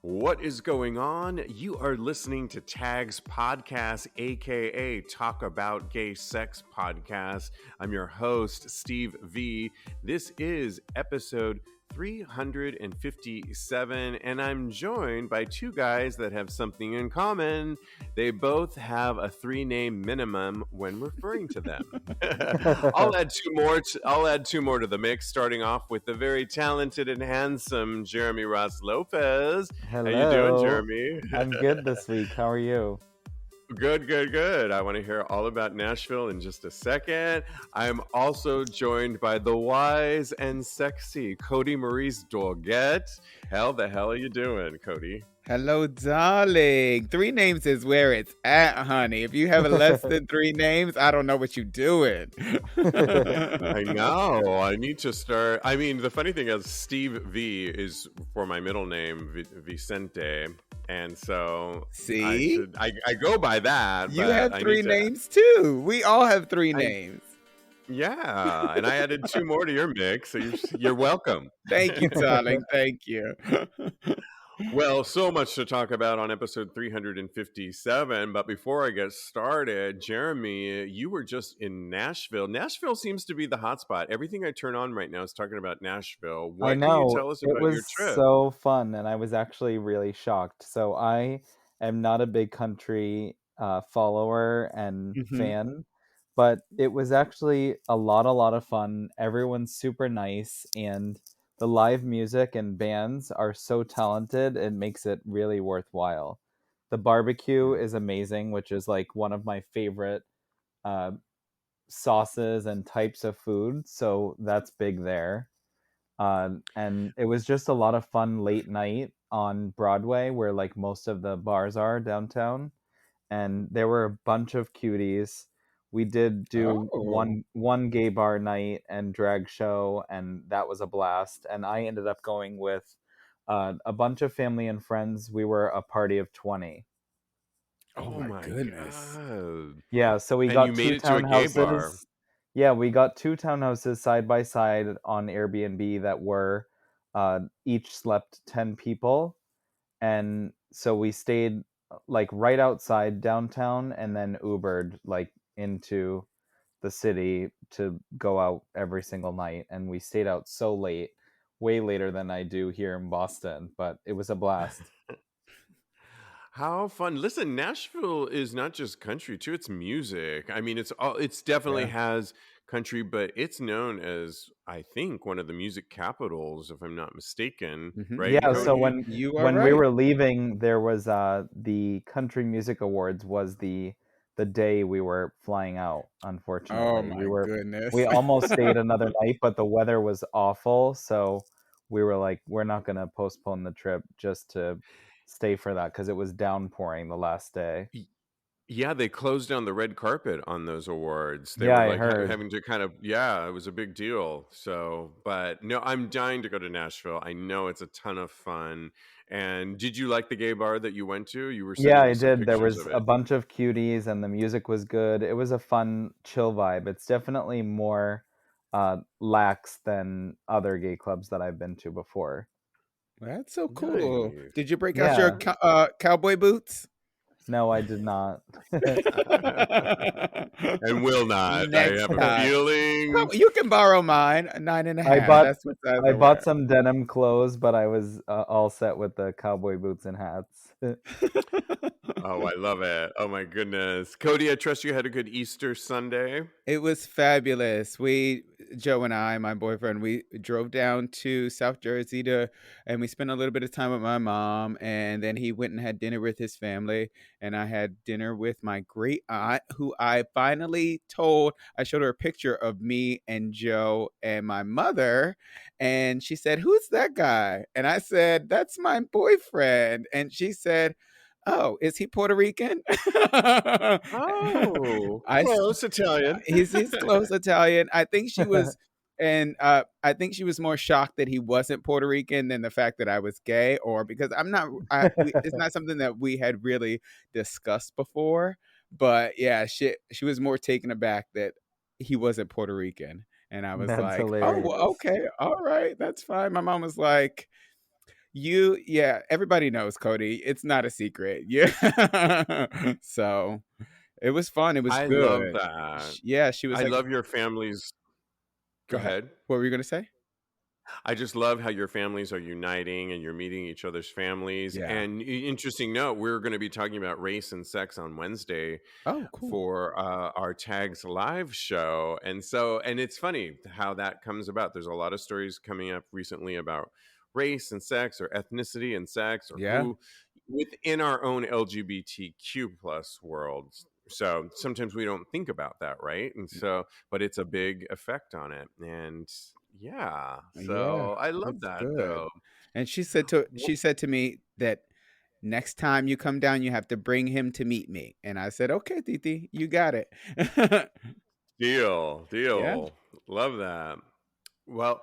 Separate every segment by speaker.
Speaker 1: What is going on? You are listening to TAGSPodcast, aka Talk About Gay Sex Podcast. I'm your host, Steve V. This is episode 357, and I'm joined by two guys that have something in common. They both have a 3-name minimum when referring to them. I'll add two more to the mix, starting off with the very talented and handsome Jeremy Ross Lopez.
Speaker 2: Hello.
Speaker 1: How you doing, Jeremy?
Speaker 2: I'm good this week. How are you?
Speaker 1: Good. I want to hear all about Nashville in just a second. I'm also joined by the wise and sexy Kodi Maurice Doggette. How the hell are you doing, Kodi?
Speaker 3: Hello, darling. 3 names is where it's at, honey. If you have less than 3 names, I don't know what you're doing.
Speaker 1: I know. I need to start. I mean, the funny thing is Steve V is for my middle name, Vicente. And so
Speaker 3: see,
Speaker 1: I go by that.
Speaker 3: You have 3 names too. We all have 3 names.
Speaker 1: Yeah, and I added 2 more to your mix, so you're welcome.
Speaker 3: Thank you, darling. Thank you.
Speaker 1: Well, so much to talk about on episode 357, but before I get started, Jeremy, you were just in Nashville. Nashville seems to be the hotspot. Everything I turn on right now is talking about Nashville. What
Speaker 2: I know.
Speaker 1: Can you tell us about your trip?
Speaker 2: It was so fun, and I was actually really shocked. So I am not a big country follower and fan, but it was actually a lot of fun. Everyone's super nice, and the live music and bands are so talented, it makes it really worthwhile. The barbecue is amazing, which is like one of my favorite sauces and types of food. So that's big there. And it was just a lot of fun late night on Broadway, where like most of the bars are downtown. And there were a bunch of cuties. We did do one gay bar night and drag show, and that was a blast. And I ended up going with a bunch of family and friends. We were a party of 20.
Speaker 3: Oh my goodness!
Speaker 1: God.
Speaker 2: Yeah, so we got 2 townhouses. Yeah, we got 2 townhouses side by side on Airbnb that were each slept 10 people, and so we stayed like right outside downtown and then Ubered like into the city to go out every single night, and we stayed out so late, way later than I do here in Boston, but it was a blast.
Speaker 1: How fun. Listen, Nashville is not just country too, it's music. I mean, it's definitely has country, but it's known as, I think, one of the music capitals, if I'm not mistaken. Right?
Speaker 2: Yeah,
Speaker 1: Kodi?
Speaker 2: so when we were leaving, there was the Country Music Awards was the day we were flying out, unfortunately.
Speaker 3: Oh my goodness.
Speaker 2: We almost stayed another night, but the weather was awful, so we were like, we're not going to postpone the trip just to stay for that, because it was downpouring the last day.
Speaker 1: Yeah, they closed down the red carpet on those awards. They
Speaker 2: Yeah,
Speaker 1: were
Speaker 2: I heard.
Speaker 1: having to kind of, it was a big deal. So, but no, I'm dying to go to Nashville. I know it's a ton of fun. And did you like the gay bar that you went to? You were sending me
Speaker 2: I
Speaker 1: some
Speaker 2: did. There
Speaker 1: pictures
Speaker 2: was
Speaker 1: of
Speaker 2: a
Speaker 1: it.
Speaker 2: bunch of cuties, and the music was good. It was a fun, chill vibe. It's definitely more lax than other gay clubs that I've been to before.
Speaker 3: That's so cool.
Speaker 1: Nice.
Speaker 3: Did you break out your cowboy boots?
Speaker 2: No, I did not.
Speaker 1: And will not.
Speaker 3: Next
Speaker 1: I have
Speaker 3: time.
Speaker 1: a feeling.
Speaker 3: You can borrow mine, 9.5.
Speaker 2: I bought some denim clothes, but I was all set with the cowboy boots and hats.
Speaker 1: Oh, I love it. Oh my goodness. Kodi, I trust you had a good Easter Sunday.
Speaker 3: It was fabulous. Joe and I, my boyfriend, we drove down to South Jersey and we spent a little bit of time with my mom, and then he went and had dinner with his family, and I had dinner with my great aunt, who I finally I showed her a picture of me and Joe and my mother, and she said, "Who's that guy?" And I said, "That's my boyfriend." And she said, "Oh, is he Puerto Rican?"
Speaker 1: Oh, close Italian.
Speaker 3: He's close Italian. I think she was, and I think she was more shocked that he wasn't Puerto Rican than the fact that I was gay, or because it's not something that we had really discussed before. But yeah, she was more taken aback that he wasn't Puerto Rican. And I was
Speaker 2: That's
Speaker 3: like,
Speaker 2: hilarious.
Speaker 3: "Oh, well, okay, all right, that's fine." My mom was like, everybody knows Kodi. It's not a secret. Yeah. So it was fun. It was
Speaker 1: I love
Speaker 3: good.
Speaker 1: that.
Speaker 3: Yeah, she was
Speaker 1: I
Speaker 3: like,
Speaker 1: love your families. Go
Speaker 3: go ahead.
Speaker 1: ahead.
Speaker 3: What were you gonna say?
Speaker 1: I just love how your families are uniting and you're meeting each other's families.
Speaker 3: Yeah.
Speaker 1: And interesting note, we're going to be talking about race and sex on Wednesday
Speaker 3: Oh, cool.
Speaker 1: for our Tags live show. And it's funny how that comes about. There's a lot of stories coming up recently about race and sex, or ethnicity and sex, or
Speaker 3: Yeah.
Speaker 1: who within our own LGBTQ plus world. So sometimes we don't think about that, right? And so, but it's a big effect on it. And yeah,
Speaker 3: Yeah,
Speaker 1: so I love
Speaker 3: it's
Speaker 1: that
Speaker 3: good.
Speaker 1: though.
Speaker 3: And she said to me that next time you come down, you have to bring him to meet me. And I said, okay, Titi, you got it.
Speaker 1: Deal,
Speaker 3: Yeah.
Speaker 1: deal. Love that. Well,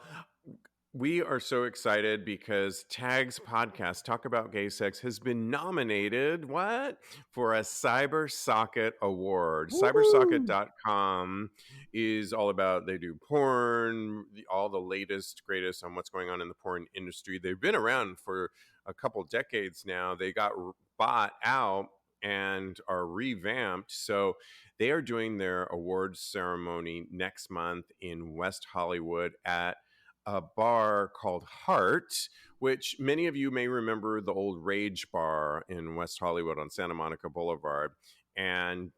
Speaker 1: we are so excited because Tags Podcast, Talk About Gay Sex, has been nominated, what? For a Cyber Socket Award.
Speaker 3: Woo!
Speaker 1: Cybersocket.com is all about, they do porn, all the latest, greatest on what's going on in the porn industry. They've been around for a couple decades now. They got bought out and are revamped. So they are doing their awards ceremony next month in West Hollywood at a bar called Heart, which many of you may remember the old Rage Bar in West Hollywood on Santa Monica Boulevard. And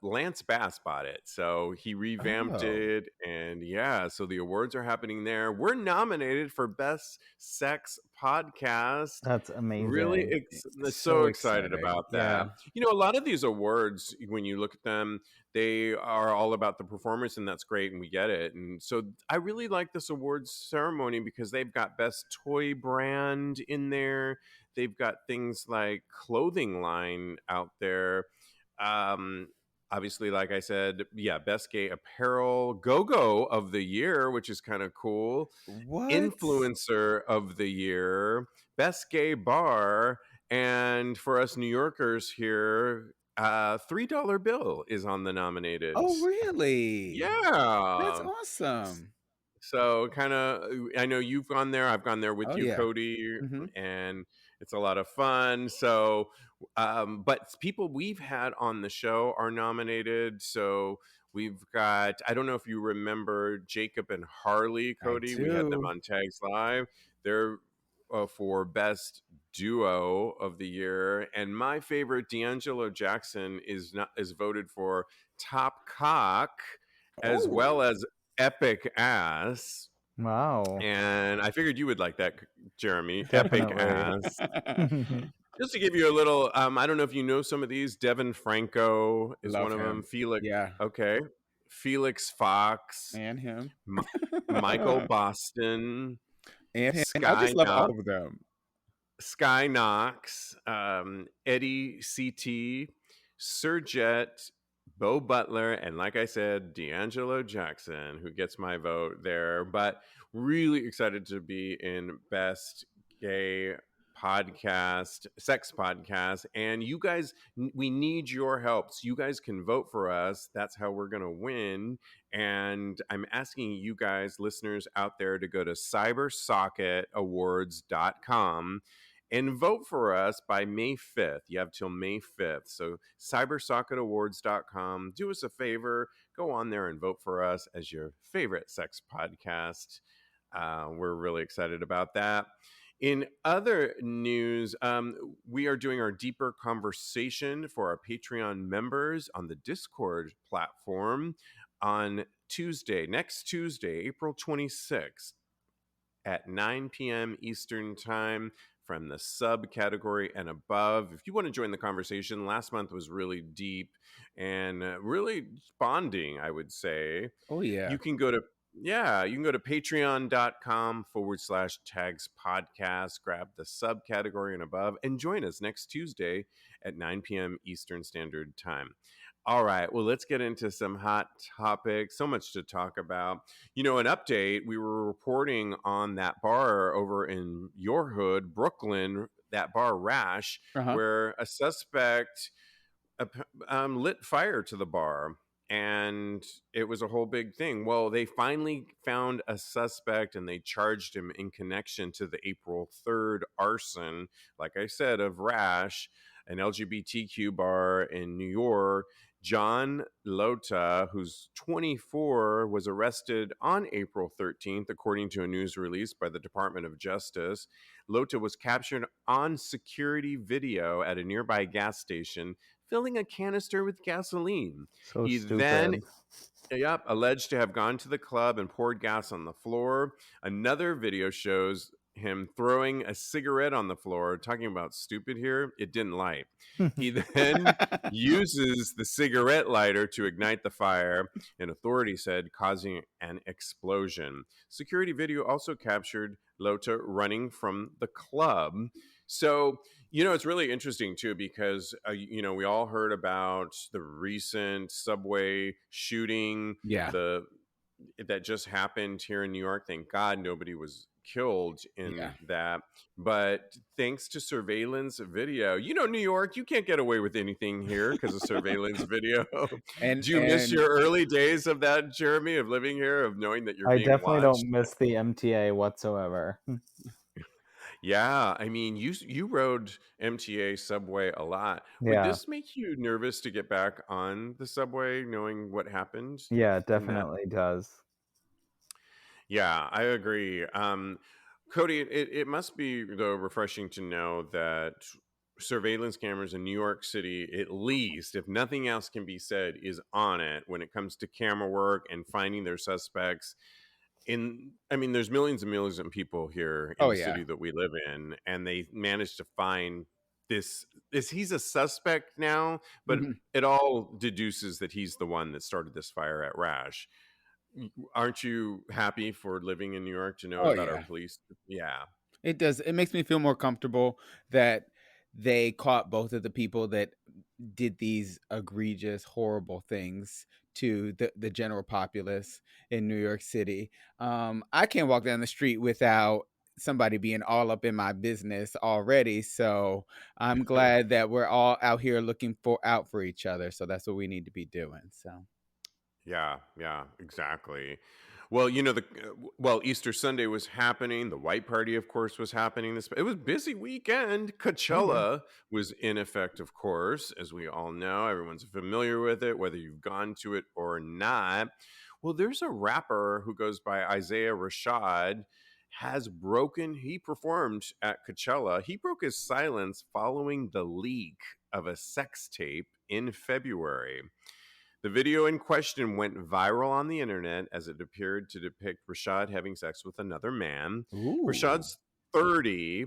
Speaker 1: Lance Bass bought it. So he revamped
Speaker 3: Oh,
Speaker 1: it. And yeah, so the awards are happening there. We're nominated for Best Sex Podcast.
Speaker 2: That's
Speaker 1: Really
Speaker 2: amazing.
Speaker 1: so
Speaker 3: so
Speaker 1: excited
Speaker 3: exciting.
Speaker 1: about that.
Speaker 3: Yeah.
Speaker 1: You know, a lot of these awards, when you look at them, they are all about the performance, and that's great, and we get it. And so I really like this awards ceremony because they've got best toy brand in there. They've got things like clothing line out there. Um, Obviously, like I said, yeah, best gay apparel, go-go of the year, which is kind of cool.
Speaker 3: What?
Speaker 1: Influencer of the year, best gay bar, and for us New Yorkers here, $3 bill is on the nominated.
Speaker 3: Oh, really? That's
Speaker 1: Yeah.
Speaker 3: awesome.
Speaker 1: So kind of, I know you've gone there. I've gone there with
Speaker 3: Oh,
Speaker 1: you,
Speaker 3: yeah.
Speaker 1: Kodi,
Speaker 3: Hmm.
Speaker 1: and it's a lot of fun. So, but people we've had on the show are nominated. So we've got, I don't know if you remember Jacob and Harley,
Speaker 3: I
Speaker 1: Kodi. We had them
Speaker 3: do.
Speaker 1: on Tags Live. They're for best duo of the year, and my favorite, D'Angelo Jackson, is voted for top cock as well
Speaker 3: Oh.
Speaker 1: as epic ass.
Speaker 2: Wow.
Speaker 1: And I figured you would like that, Jeremy. Epic
Speaker 2: Definitely.
Speaker 1: ass. Just to give you a little, I don't know if you know some of these. Devin Franco is one
Speaker 3: Love
Speaker 1: of them.
Speaker 3: him.
Speaker 1: Felix,
Speaker 3: Yeah.
Speaker 1: okay. Felix Fox,
Speaker 3: And him.
Speaker 1: M- Michael Boston,
Speaker 3: And him. And I
Speaker 1: Sky
Speaker 3: just love
Speaker 1: Knox,
Speaker 3: all of them.
Speaker 1: Sky Knox, Eddie CT, Sir Jet, Bo Butler, and like I said, D'Angelo Jackson, who gets my vote there. But really excited to be in Best Gay Podcast, Sex Podcast. And you guys, we need your help. So you guys can vote for us. That's how we're going to win. And I'm asking you guys, listeners out there, to go to cybersocketawards.com and vote for us by May 5th. You have till May 5th. So cybersocketawards.com. Do us a favor, go on there and vote for us as your favorite sex podcast. We're really excited about that. In other news, we are doing our deeper conversation for our Patreon members on the Discord platform on Tuesday, next Tuesday, April 26th at 9 p.m. Eastern Time from the subcategory and above. If you want to join the conversation, last month was really deep and really bonding, I would say.
Speaker 3: Oh, yeah.
Speaker 1: You can go to patreon.com/tags podcast, grab the subcategory and above, and join us next Tuesday at 9 p.m. Eastern Standard Time. All right, well, let's get into some hot topics. So much to talk about. You know, an update, we were reporting on that bar over in your hood, Brooklyn, that bar Rash,
Speaker 3: Uh-huh.
Speaker 1: where a suspect lit fire to the bar. and it was a whole big thing. Well, they finally found a suspect and they charged him in connection to the April 3rd arson, like I said, of Rash, an LGBTQ bar in New York. John Lota, who's 24, was arrested on April 13th, according to a news release by the Department of Justice. Lota was captured on security video at a nearby gas station filling a canister with gasoline.
Speaker 2: So
Speaker 1: He then,
Speaker 2: stupid.
Speaker 1: yep, alleged to have gone to the club and poured gas on the floor. Another video shows him throwing a cigarette on the floor. Talking about stupid here, it didn't light. He then uses the cigarette lighter to ignite the fire, and authorities said causing an explosion. Security video also captured Lota running from the club. So, it's really interesting too because we all heard about the recent subway shooting,
Speaker 3: Yeah.
Speaker 1: that just happened here in New York. Thank God nobody was killed in
Speaker 3: Yeah.
Speaker 1: that. But thanks to surveillance video, New York, you can't get away with anything here because of surveillance video.
Speaker 3: And
Speaker 1: Do you miss your early days of that, Jeremy, of living here, of knowing that you're
Speaker 2: I
Speaker 1: being
Speaker 2: definitely
Speaker 1: watched?
Speaker 2: don't miss the MTA whatsoever.
Speaker 1: Yeah, I mean, you rode MTA subway a lot. Would
Speaker 2: Yeah.
Speaker 1: this make you nervous to get back on the subway, knowing what happened
Speaker 2: Yeah, it
Speaker 1: in that?
Speaker 2: definitely does.
Speaker 1: Yeah, I agree. Kodi, it must be though refreshing to know that surveillance cameras in New York City, at least, if nothing else can be said, is on it when it comes to camera work and finding their suspects. I mean, there's millions and millions of people here in
Speaker 3: oh
Speaker 1: the
Speaker 3: yeah.
Speaker 1: city that we live in, and they managed to find this. He's a suspect now, but
Speaker 3: Mhm.
Speaker 1: it all deduces that he's the one that started this fire at Rash. Aren't you happy for living in New York to know
Speaker 3: Oh
Speaker 1: about our
Speaker 3: yeah.
Speaker 1: police? Yeah.
Speaker 3: It does. It makes me feel more comfortable that they caught both of the people that did these egregious, horrible things to the general populace in New York City. I can't walk down the street without somebody being all up in my business already. So I'm glad that we're all out here looking out for each other. So that's what we need to be doing. So
Speaker 1: Yeah, exactly. Well, Easter Sunday was happening. The White Party, of course, was happening. It was a busy weekend.
Speaker 3: oh yeah.
Speaker 1: Coachella was in effect, of course, as we all know. Everyone's familiar with it, whether you've gone to it or not. Well, there's a rapper who goes by Isaiah Rashad. He performed at Coachella. He broke his silence following the leak of a sex tape in February. The video in question went viral on the internet as it appeared to depict Rashad having sex with another man.
Speaker 3: Ooh.
Speaker 1: Rashad's 30,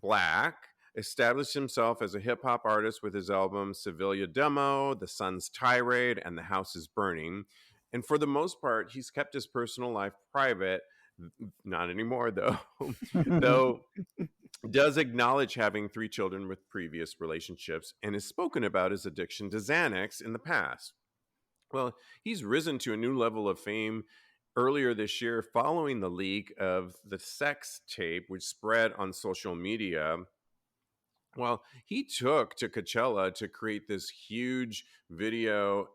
Speaker 1: black, established himself as a hip hop artist with his album Sevilla Demo, The Sun's Tirade, and The House is Burning. And for the most part, he's kept his personal life private. Not anymore, though. Though does acknowledge having 3 children with previous relationships and has spoken about his addiction to Xanax in the past. Well, he's risen to a new level of fame earlier this year following the leak of the sex tape, which spread on social media. Well, he took to Coachella to create this huge video,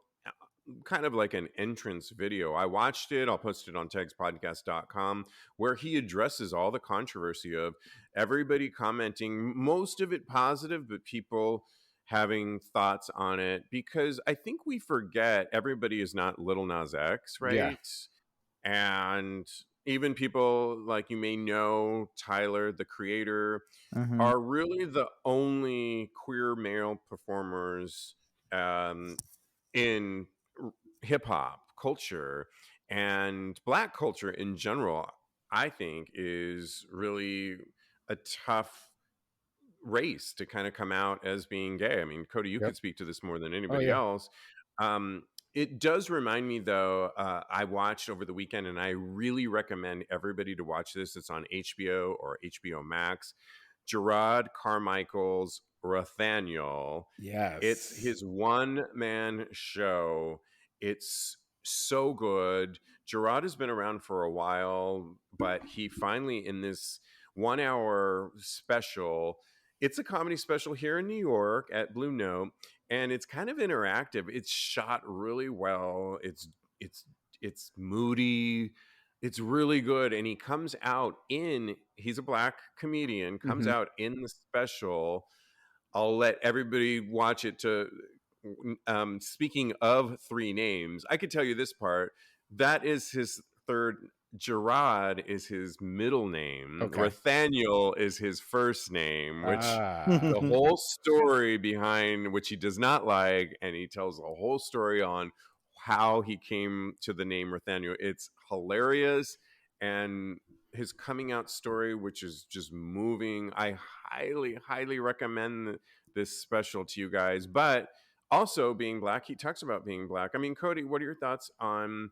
Speaker 1: kind of like an entrance video. I watched it. I'll post it on TAGSPodcast.com, where he addresses all the controversy of everybody commenting, most of it positive, but people having thoughts on it, because I think we forget everybody is not Little Nas X,
Speaker 3: Yeah.
Speaker 1: right? And even people like, you may know, Tyler, the creator,
Speaker 2: Mhm.
Speaker 1: are really the only queer male performers in hip hop culture, and black culture in general. I think is really a tough race to kind of come out as being gay. I mean, Kodi, you
Speaker 3: Yep.
Speaker 1: could speak to this more than
Speaker 3: Oh
Speaker 1: anybody
Speaker 3: yeah.
Speaker 1: else. Um, it does remind me, though, I watched over the weekend, and I really recommend everybody to watch this. It's on HBO or HBO Max. Gerard Carmichael's Rathaniel. It's
Speaker 3: Yes.
Speaker 1: his one man show. It's so good. Gerard has been around for a while, but he finally, in this 1 hour special, It's a comedy special here in New York at Blue Note, and it's kind of interactive. It's shot really well. It's it's moody. It's really good, and he comes out in. He's a black comedian. Comes
Speaker 3: Mm-hmm.
Speaker 1: out in the special. I'll let everybody watch it. To speaking of three names, I could tell you this part. That is his third. Gerard is his middle name.
Speaker 3: Okay.
Speaker 1: Rathaniel is his first name, which
Speaker 3: Ah.
Speaker 1: the whole story behind which he does not like, and he tells the whole story on how he came to the name Rathaniel. It's hilarious, and his coming out story, which is just moving. I highly recommend this special to you guys. But also being black, he talks about being black. I mean, Kodi, what are your thoughts on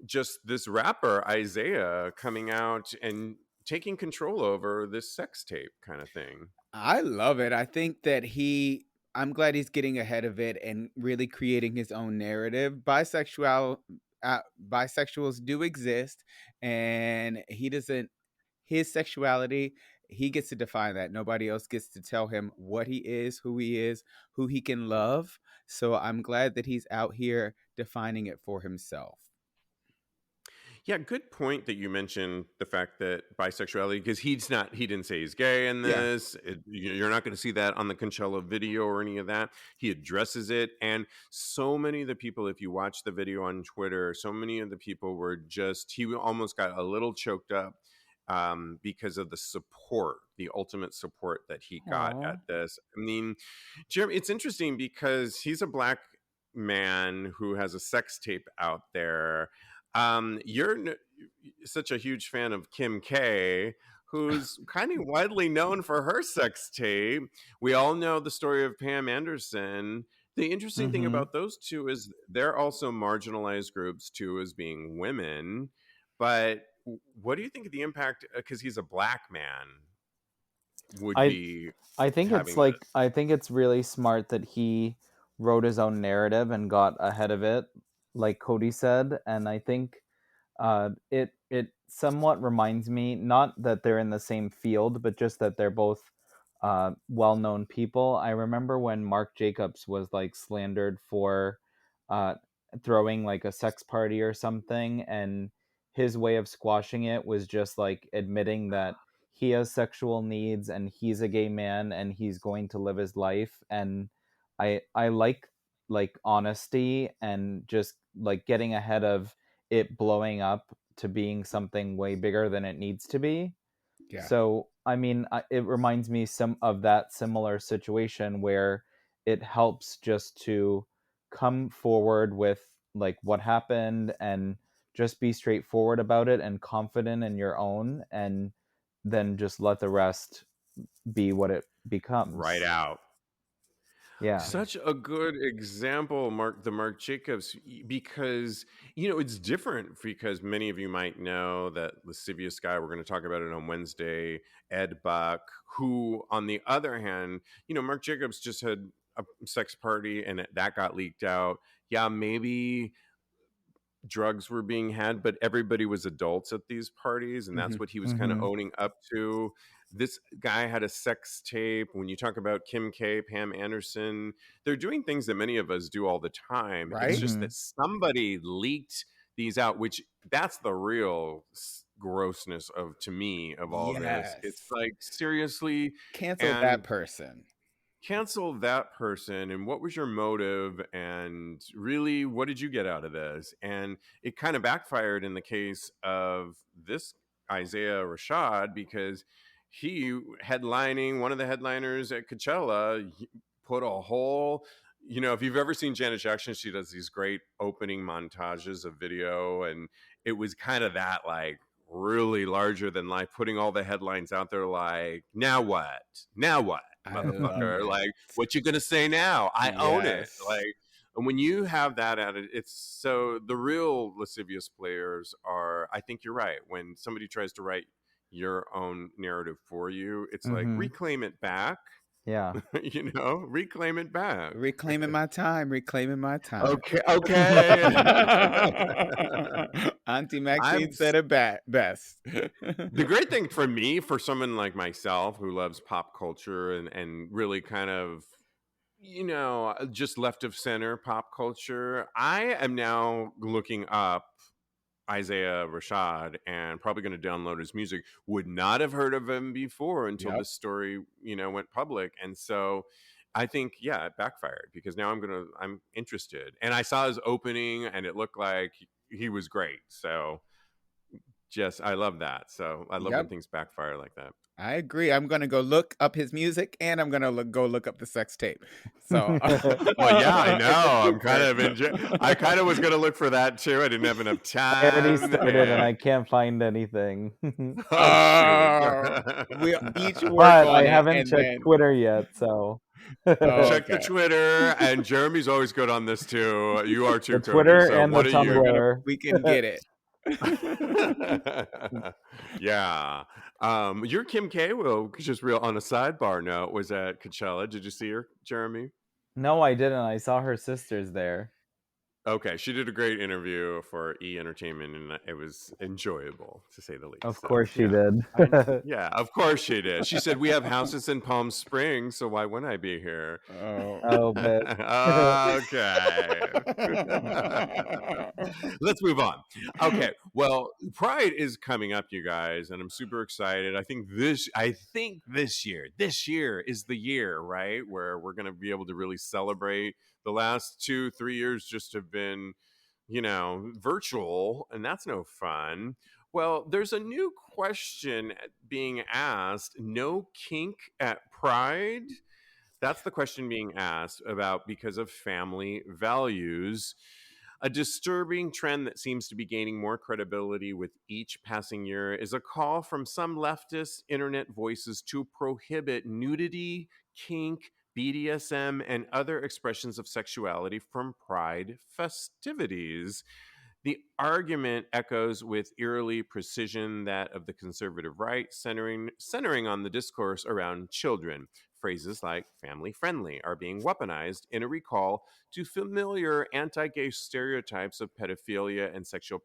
Speaker 1: just this rapper Isaiah coming out and taking control over this sex tape kind of thing?
Speaker 3: I love it. I think that I'm glad he's getting ahead of it and really creating his own narrative. Bisexuals do exist, and his sexuality, he gets to define that. Nobody else gets to tell him what he is, who he can love. So I'm glad that he's out here defining it for himself.
Speaker 1: Yeah, good point that you mentioned the fact that bisexuality, because he didn't say he's gay in
Speaker 3: Yeah.
Speaker 1: this. You're not going to see that on the Coachella video or any of that. He addresses it. And so many of the people, if you watch the video on Twitter, so many of the people were he almost got a little choked up because of the support, the ultimate support that he got
Speaker 2: Aw.
Speaker 1: at this. I mean, Jeremy, it's interesting because he's a black man who has a sex tape out there. You're such a huge fan of Kim K, who's kind of widely known for her sex tape. We all know the story of Pam Anderson. The interesting thing
Speaker 2: Mm-hmm.
Speaker 1: about those two is they're also marginalized groups too, as being women. But what do you think of the impact? Because he's a black man, would
Speaker 2: I
Speaker 1: be
Speaker 2: I think it's
Speaker 1: having
Speaker 2: like
Speaker 1: this.
Speaker 2: I think it's really smart that he wrote his own narrative and got ahead of it, like Kodi said, and I think it somewhat reminds me, not that they're in the same field, but just that they're both well-known people. I remember when Marc Jacobs was like slandered for uh, throwing like a sex party or something, and his way of squashing it was just like admitting that he has sexual needs and he's a gay man and he's going to live his life. And I like honesty and just like getting ahead of it blowing up to being something way bigger than it needs to be.
Speaker 3: Yeah.
Speaker 2: So, I mean, it reminds me some of that similar situation where it helps just to come forward with like what happened and just be straightforward about it and confident in your own, and then just let the rest be what it
Speaker 1: Right
Speaker 2: becomes.
Speaker 1: out.
Speaker 2: Yeah.
Speaker 1: Such a good example, Marc Jacobs, because it's different because many of you might know that lascivious guy. We're going to talk about it on Wednesday, Ed Buck, who, on the other hand, Marc Jacobs just had a sex party and that got leaked out. Yeah, maybe drugs were being had, but everybody was adults at these parties, and
Speaker 3: Mm-hmm.
Speaker 1: that's what he was kind of
Speaker 2: Mm-hmm.
Speaker 1: owning up to. This guy had a sex tape. When you talk about Kim K, Pam Anderson, they're doing things that many of us do all the time. It's
Speaker 3: Right?
Speaker 1: just
Speaker 2: Mm-hmm.
Speaker 1: that somebody leaked these out, which that's the real grossness of, to me, of all this. It's
Speaker 3: Yes.
Speaker 1: like, seriously.
Speaker 3: Cancel that
Speaker 1: And
Speaker 3: person.
Speaker 1: cancel that person, and what was your motive, and really what did you get out of this? And it kind of backfired in the case of this Isaiah Rashad, because he headlining one of the headliners at Coachella, put a whole, if you've ever seen Janet Jackson, she does these great opening montages of video, and it was kind of that, like, really larger than life, putting all the headlines out there, like, now what,
Speaker 3: I love
Speaker 1: motherfucker,
Speaker 3: it.
Speaker 1: like, what you gonna say now? I own it.
Speaker 3: Yes.
Speaker 1: Like, and when you have that at it, it's so the real lascivious players are, I think you're right, when somebody tries to write your own narrative for you, it's like,
Speaker 2: Mm-hmm.
Speaker 1: reclaim it back.
Speaker 2: Yeah.
Speaker 1: Reclaim it back.
Speaker 3: Reclaiming my time.
Speaker 1: Okay.
Speaker 3: Auntie Maxine said it best.
Speaker 1: The great thing for me, for someone like myself who loves pop culture and really kind of, just left of center pop culture, I am now looking up Isaiah Rashad and probably going to download his music. Would not have heard of him before until
Speaker 3: Yep.
Speaker 1: this story, went public. And so I think, yeah, it backfired because now I'm interested. And I saw his opening and it looked like he was great. So I love that. So I love when
Speaker 3: Yep.
Speaker 1: things backfire like that.
Speaker 3: I agree. I'm gonna go look up his music, and I'm gonna go look up the sex tape. So,
Speaker 1: Well, yeah, I know. I kind of was gonna look for that too. I didn't have enough
Speaker 2: I already
Speaker 1: time.
Speaker 2: started and I can't find anything.
Speaker 1: Oh shoot!
Speaker 3: we each work
Speaker 2: But
Speaker 3: on
Speaker 2: I
Speaker 3: it,
Speaker 2: haven't
Speaker 3: and
Speaker 2: checked
Speaker 3: then
Speaker 2: Twitter yet, so
Speaker 1: Check the
Speaker 3: okay.
Speaker 1: Twitter, and Jeremy's always good on this too. You are too,
Speaker 2: the
Speaker 1: Kodi.
Speaker 2: Twitter
Speaker 1: So
Speaker 2: and the
Speaker 1: what are you?
Speaker 2: Tumblr.
Speaker 3: We can get it.
Speaker 1: Yeah. Your Kim K. Will just real on a sidebar note was at Coachella. Did you see her, Jeremy?
Speaker 2: No, I didn't. I saw her sisters there.
Speaker 1: Okay, she did a great interview for E Entertainment, and it was enjoyable to say the least.
Speaker 2: Of course she did.
Speaker 1: Yeah, of course she did. She said we have houses in Palm Springs, so why wouldn't I be here?
Speaker 2: Oh, but
Speaker 1: Okay. Let's move on. Okay. Well, Pride is coming up, you guys, and I'm super excited. I think this year is the year, right, where we're going to be able to really celebrate. The last 2-3 years just have been, virtual, and that's no fun. Well, there's a new question being asked. No kink at Pride? That's the question being asked about because of family values. A disturbing trend that seems to be gaining more credibility with each passing year is a call from some leftist internet voices to prohibit nudity, kink, BDSM, and other expressions of sexuality from Pride festivities. The argument echoes with eerily precision that of the conservative right, centering on the discourse around children. Phrases like family friendly are being weaponized in a recall to familiar anti gay stereotypes of pedophilia and sexual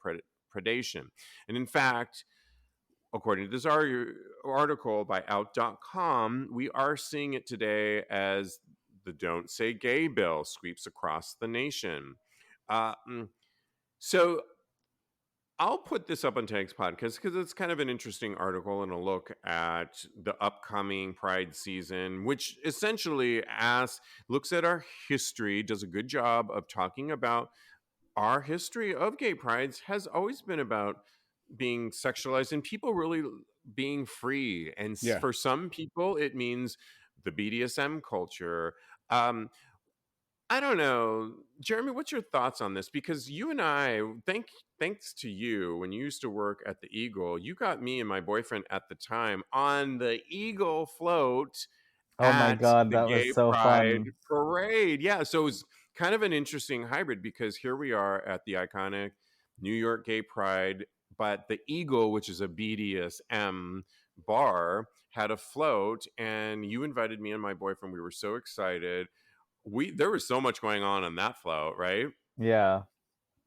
Speaker 1: predation. And in fact, according to this article by out.com, we are seeing it today as the Don't Say Gay bill sweeps across the nation. Uh, so I'll put this up on TAGSPodcast because it's kind of an interesting article and a look at the upcoming Pride season, which essentially looks at our history, does a good job of talking about our history of gay prides has always been about being sexualized and people really being free. And
Speaker 3: Yeah.
Speaker 1: for some people, it means the BDSM culture. Um, I don't know, Jeremy. What's your thoughts on this? Because you and I, thanks to you, when you used to work at the Eagle, you got me and my boyfriend at the time on the Eagle float
Speaker 2: oh my
Speaker 1: at
Speaker 2: god,
Speaker 1: the
Speaker 2: that was
Speaker 1: Gay
Speaker 2: so
Speaker 1: Pride
Speaker 2: fun.
Speaker 1: Parade. Yeah, so it was kind of an interesting hybrid because here we are at the iconic New York Gay Pride, but the Eagle, which is a BDSM bar, had a float, and you invited me and my boyfriend. We were so excited. There was so much going on that float, right?
Speaker 2: Yeah,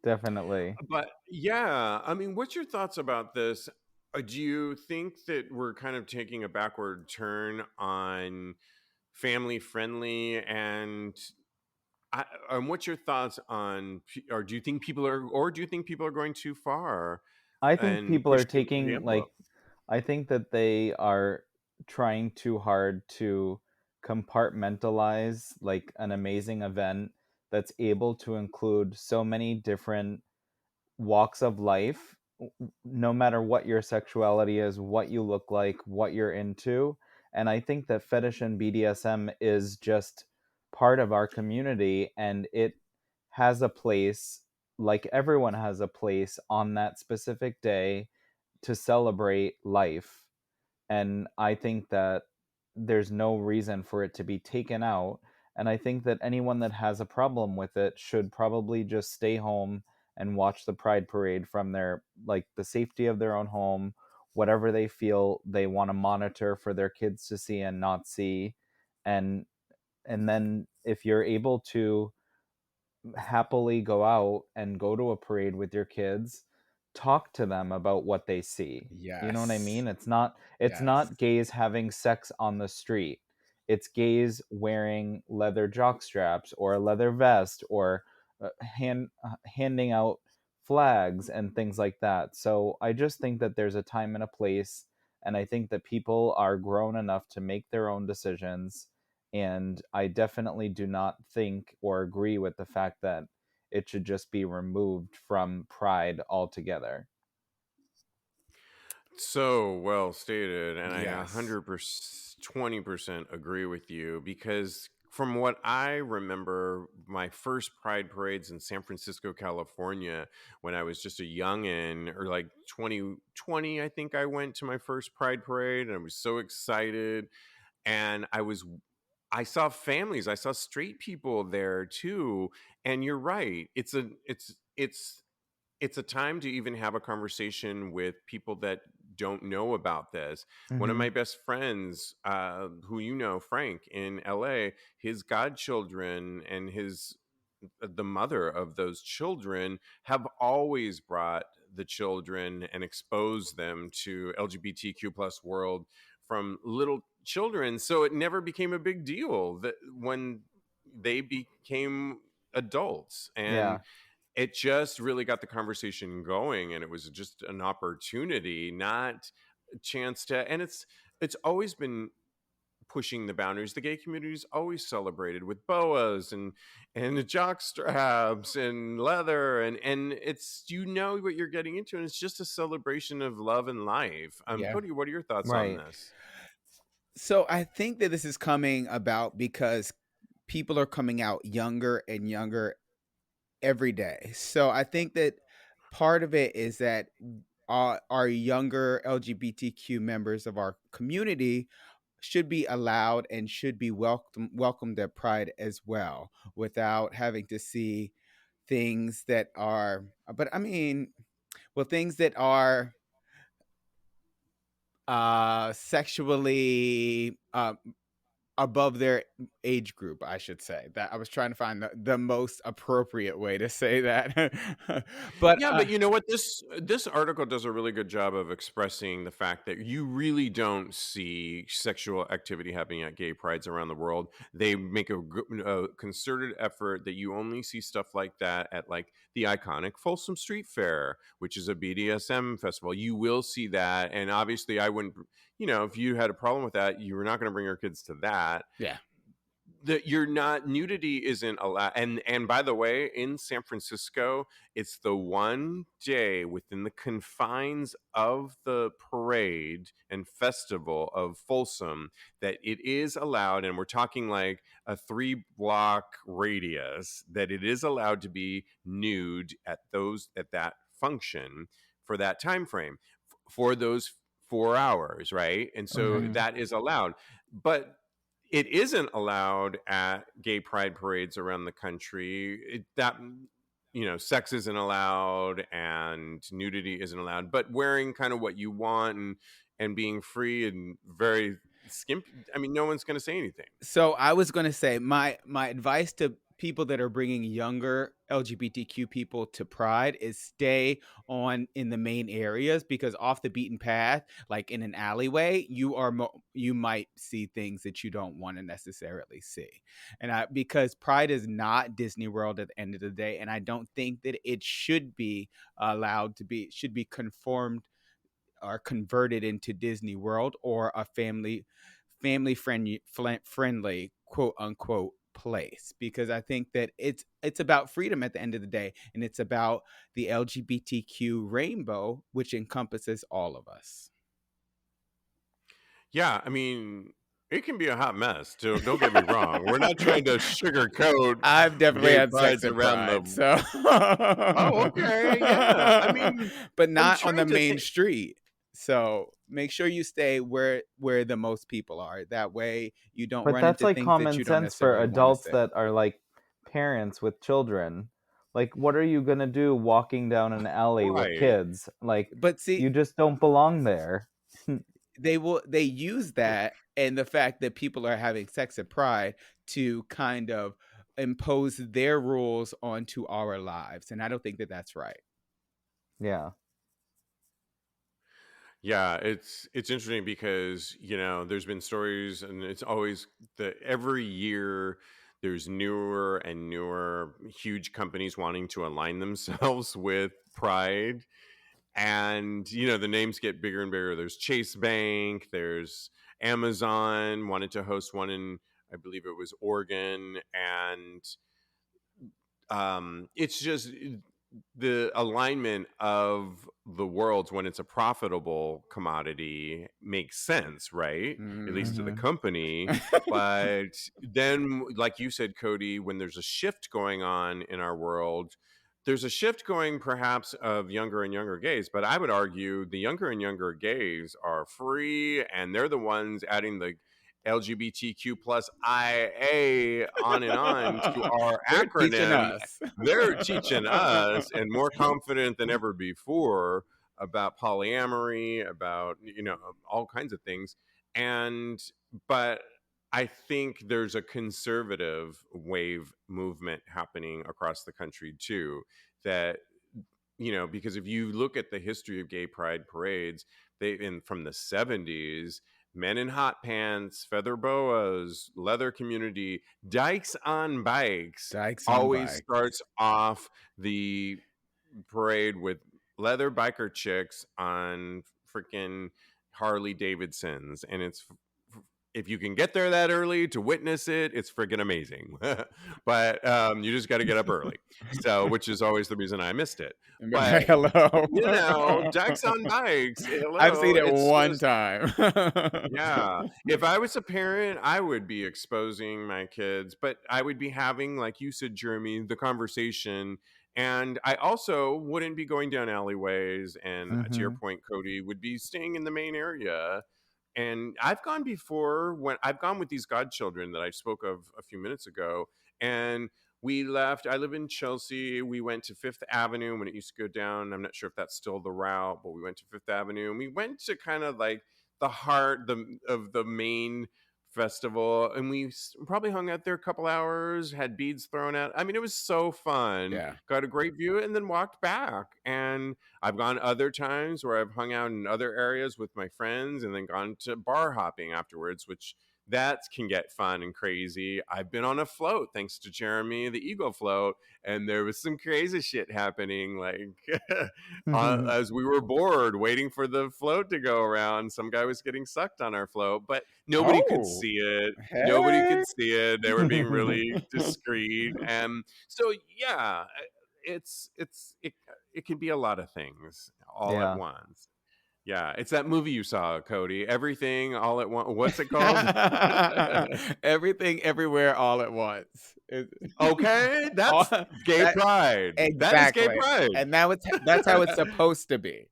Speaker 2: definitely.
Speaker 1: But yeah, I mean, what's your thoughts about this? Do you think that we're kind of taking a backward turn on family friendly and what's your thoughts on or do you think people are going too far
Speaker 2: I think
Speaker 1: and
Speaker 2: people are
Speaker 1: pushing the
Speaker 2: taking
Speaker 1: envelope?
Speaker 2: I think that they are trying too hard to compartmentalize like an amazing event that's able to include so many different walks of life, no matter what your sexuality is, what you look like, what you're into. And I think that fetish and BDSM is just part of our community, and it has a place, like everyone has a place on that specific day to celebrate life. And I think that there's no reason for it to be taken out. And I think that anyone that has a problem with it should probably just stay home and watch the Pride Parade from the safety of their own home, whatever they feel they want to monitor for their kids to see and not see. and then if you're able to happily go out and go to a parade with your kids, talk to them about what they see. You know what I
Speaker 3: Yes.
Speaker 2: mean? It's not
Speaker 3: Yes.
Speaker 2: gays having sex on the street. It's gays wearing leather jock straps or a leather vest, or handing out flags and things like that. So I just think that there's a time and a place, and I think that people are grown enough to make their own decisions. And I definitely do not think or agree with the fact that it should just be removed from Pride altogether.
Speaker 1: So well stated, and I
Speaker 3: Yes.
Speaker 1: 100%, 20% agree with you, because from what I remember, my first Pride parades in San Francisco, California, when I was just a youngin', or like 2020, I think I went to my first Pride parade, and I was so excited. And I saw families, I saw straight people there too. And you're right. It's a time to even have a conversation with people that don't know about this. One of
Speaker 2: Mm-hmm.
Speaker 1: my best friends, who you know, Frank, in LA, his godchildren and the mother of those children have always brought the children and exposed them to LGBTQ plus world from little children. So it never became a big deal that when they became adults. And
Speaker 2: Yeah.
Speaker 1: it just really got the conversation going, and it was just an opportunity, not a chance to. And it's always been pushing the boundaries. The gay community's always celebrated with boas and the jock straps and leather, and it's, you know what you're getting into, and it's just a celebration of love and life.
Speaker 3: Yeah.
Speaker 1: Cody, what are your thoughts on
Speaker 2: Right.
Speaker 1: this?
Speaker 3: So I think that this is coming about because people are coming out younger and younger every day. So I think that part of it is that our younger LGBTQ members of our community should be allowed and should be welcomed at Pride as well, without having to see things that are, but I mean, well, things that are sexually above their age group, I should say. That I was trying to find the most appropriate way to say that. But
Speaker 1: Yeah, but you know what? This article does a really good job of expressing the fact that you really don't see sexual activity happening at gay prides around the world. They make a concerted effort that you only see stuff like that at, like, the iconic Folsom Street Fair, which is a BDSM festival. You will see that, and obviously, I wouldn't. If you had a problem with that, you were not going to bring your kids to that.
Speaker 3: yeah.
Speaker 1: That you're not, nudity isn't allowed. And by the way, in San Francisco, it's the one day within the confines of the parade and festival of Folsom that it is allowed, and we're talking like a 3-block radius, that it is allowed to be nude at that function for that time frame, for those 4 hours, right? And so
Speaker 2: Mm-hmm.
Speaker 1: that is allowed. But it isn't allowed at gay pride parades around the country. Sex isn't allowed and nudity isn't allowed, but wearing kind of what you want, and being free and very skimp. I mean, no one's going to say anything.
Speaker 3: So I was going to say my advice to people that are bringing younger LGBTQ people to Pride is stay on in the main areas, because off the beaten path, like in an alleyway, you might see things that you don't want to necessarily see. And because Pride is not Disney World at the end of the day, and I don't think that it should be allowed to be, should be conformed or converted into Disney World or a family friendly quote unquote place, because I think that it's about freedom at the end of the day, and it's about the LGBTQ rainbow, which encompasses all of us.
Speaker 1: Yeah, I mean, it can be a hot mess. Don't get me wrong. We're not trying to sugarcoat
Speaker 3: I've definitely
Speaker 1: gay
Speaker 3: had sex
Speaker 1: prides
Speaker 3: at
Speaker 1: around
Speaker 3: Pride,
Speaker 1: the.
Speaker 3: so
Speaker 1: Oh, okay, yeah. I mean,
Speaker 3: but
Speaker 1: I'm
Speaker 3: not on the
Speaker 1: trying to
Speaker 3: main
Speaker 1: think.
Speaker 3: street. So make sure you stay where the most people are. That way you don't
Speaker 2: But
Speaker 3: run
Speaker 2: that's
Speaker 3: into
Speaker 2: like
Speaker 3: things that
Speaker 2: common
Speaker 3: you don't
Speaker 2: sense for
Speaker 3: necessarily want to
Speaker 2: adults
Speaker 3: say.
Speaker 2: that are like parents with children. Like, what are you gonna do walking down an alley with
Speaker 1: Right.
Speaker 2: kids? Like,
Speaker 3: But see,
Speaker 2: you just don't belong there.
Speaker 3: they use that and the fact that people are having sex at Pride to kind of impose their rules onto our lives. And I don't think that that's right.
Speaker 2: Yeah.
Speaker 1: Yeah, it's interesting because, there's been stories, and it's always every year there's newer and newer huge companies wanting to align themselves with Pride. And, the names get bigger and bigger. There's Chase Bank, there's Amazon wanted to host one in, I believe it was Oregon. And it's just the alignment of the worlds when it's a profitable commodity makes sense, right? At least to the company. But then, like you said, Kodi, when there's a shift going on in our world, there's a shift going perhaps of younger and younger gays, but I would argue the younger and younger gays are free, and they're the ones adding the LGBTQ plus IA on and on to our
Speaker 3: They're teaching
Speaker 1: acronym.
Speaker 3: us.
Speaker 1: They're teaching us, and more confident than ever before about polyamory, about, all kinds of things. But I think there's a conservative wave movement happening across the country too, that, because if you look at the history of gay pride parades, from the 70s, men in hot pants, feather boas, leather community, dykes on bikes always starts off the parade with leather biker chicks on freaking Harley Davidsons. And if you can get there that early to witness it, it's friggin' amazing. But you just got to get up early. So, which is always the reason I missed it. But,
Speaker 3: hello.
Speaker 1: dykes on bikes. Hello.
Speaker 3: I've seen it one time.
Speaker 1: Yeah. If I was a parent, I would be exposing my kids, but I would be having, like you said, Jeremy, the conversation. And I also wouldn't be going down alleyways. And to your point, Kodi, would be staying in the main area. And I've gone before, when I've gone with these godchildren that I spoke of a few minutes ago, and we left. I live in Chelsea. We went to Fifth Avenue when it used to go down. I'm not sure if that's still the route, but we went to Fifth Avenue, and we went to kind of like the heart of the main festival, and we probably hung out there a couple hours, had beads thrown out. I mean, it was so fun.
Speaker 3: Yeah.
Speaker 1: Got a great view, and then walked back. And I've gone other times where I've hung out in other areas with my friends, and then gone to bar hopping afterwards, which that can get fun and crazy. I've been on a float, thanks to Jeremy, the Eagle float, and there was some crazy shit happening. Like as we were bored waiting for the float to go around, some guy was getting sucked on our float, but nobody could see it.
Speaker 3: Hey.
Speaker 1: Nobody could see it. They were being really discreet. And so, yeah, it can be a lot of things all at once. Yeah, it's that movie you saw, Kodi. Everything all at once. What's it called?
Speaker 3: Everything, everywhere, all at once.
Speaker 1: Okay, that's gay pride.
Speaker 3: Exactly.
Speaker 1: That is gay pride,
Speaker 3: and that's how it's supposed to be.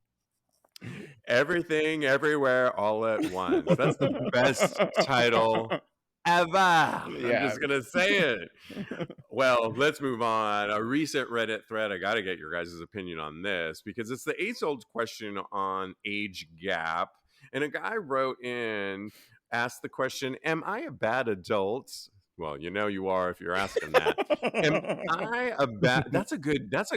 Speaker 1: Everything, everywhere, all at once. That's the best title ever. Yeah. I'm just gonna say it. Well, let's move on. A recent Reddit thread. I got to get your guys' opinion on this because it's the age-old question on age gap. And a guy wrote in, asked the question, "Am I a bad adult?" Well, you are if you're asking that. Am I a bad? That's a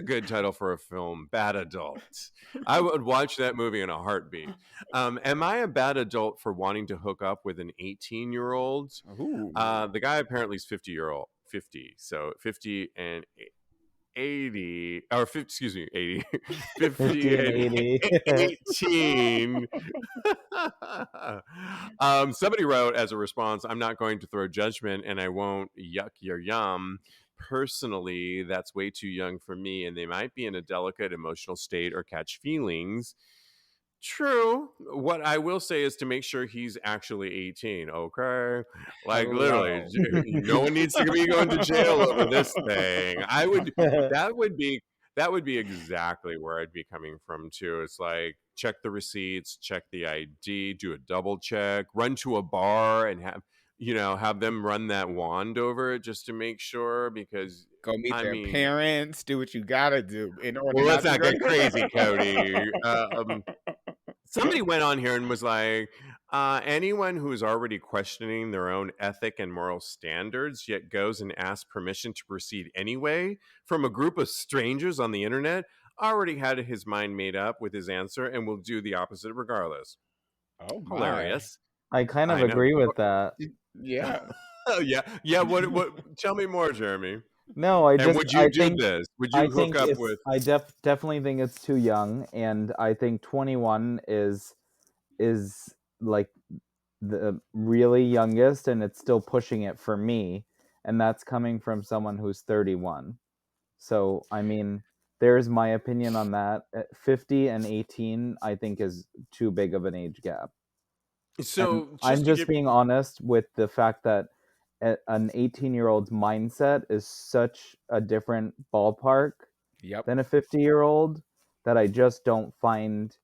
Speaker 1: good title for a film. Bad adult. I would watch that movie in a heartbeat. Am I a bad adult for wanting to hook up with an 18-year-old? The guy apparently is 50. So 50 and 80, or 50, excuse me, 80, 50 and 18. Somebody wrote as a response, "I'm not going to throw judgment and I won't yuck your yum. Personally, that's way too young for me, and they might be in a delicate emotional state or catch feelings." True. What I will say is to make sure he's actually 18. Okay, like literally, no one needs to be going to jail over this thing. That would be exactly where I'd be coming from too. It's like, check the receipts, check the ID, do a double check, run to a bar and have them run that wand over it just to make sure, because
Speaker 3: go meet their parents, do what you gotta do in order.
Speaker 1: Well, let's not get crazy, Kodi. Somebody went on here and was like, Anyone who is already questioning their own ethic and moral standards, yet goes and asks permission to proceed anyway from a group of strangers on the internet, already had his mind made up with his answer and will do the opposite regardless.
Speaker 3: Oh my.
Speaker 1: Hilarious.
Speaker 2: I kind of
Speaker 1: I know.
Speaker 2: agree with that.
Speaker 3: Yeah.
Speaker 1: Oh yeah, yeah. What? Tell me more, Jeremy.
Speaker 2: No,
Speaker 1: And would you do this? Would you
Speaker 2: I
Speaker 1: hook
Speaker 2: think
Speaker 1: up
Speaker 2: it's
Speaker 1: with?
Speaker 2: I definitely think it's too young, and I think 21 is like the really youngest, and it's still pushing it for me, and that's coming from someone who's 31. So, I mean, there's my opinion on that. 50 and 18, I think, is too big of an age gap. And
Speaker 1: So
Speaker 2: I'm
Speaker 1: just to
Speaker 2: just
Speaker 1: give.
Speaker 2: being honest with the fact that an 18-year-old's mindset is such a different ballpark
Speaker 3: Yep.
Speaker 2: than a 50-year-old that I just don't find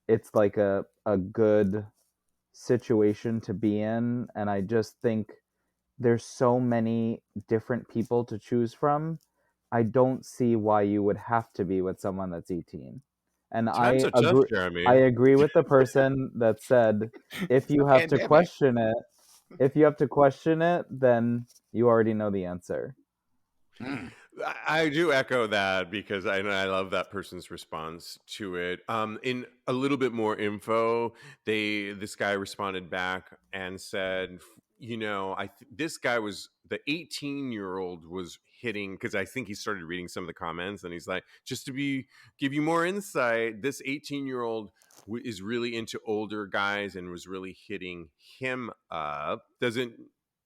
Speaker 2: it's like a good situation to be in. And I just think there's so many different people to choose from. I don't see why you would have to be with someone that's 18. And
Speaker 1: Times are tough,
Speaker 2: I
Speaker 1: Jeremy.
Speaker 2: agree with the person that said if
Speaker 3: It's
Speaker 2: you
Speaker 3: the
Speaker 2: have to
Speaker 3: pandemic.
Speaker 2: question it, then you already know the answer.
Speaker 3: Mm.
Speaker 1: I do echo that because I love that person's response to it. In a little bit more info, this guy responded back and said, this guy was the 18-year-old was hitting because I think he started reading some of the comments and he's like, just to give you more insight, this 18-year-old is really into older guys and was really hitting him up. Doesn't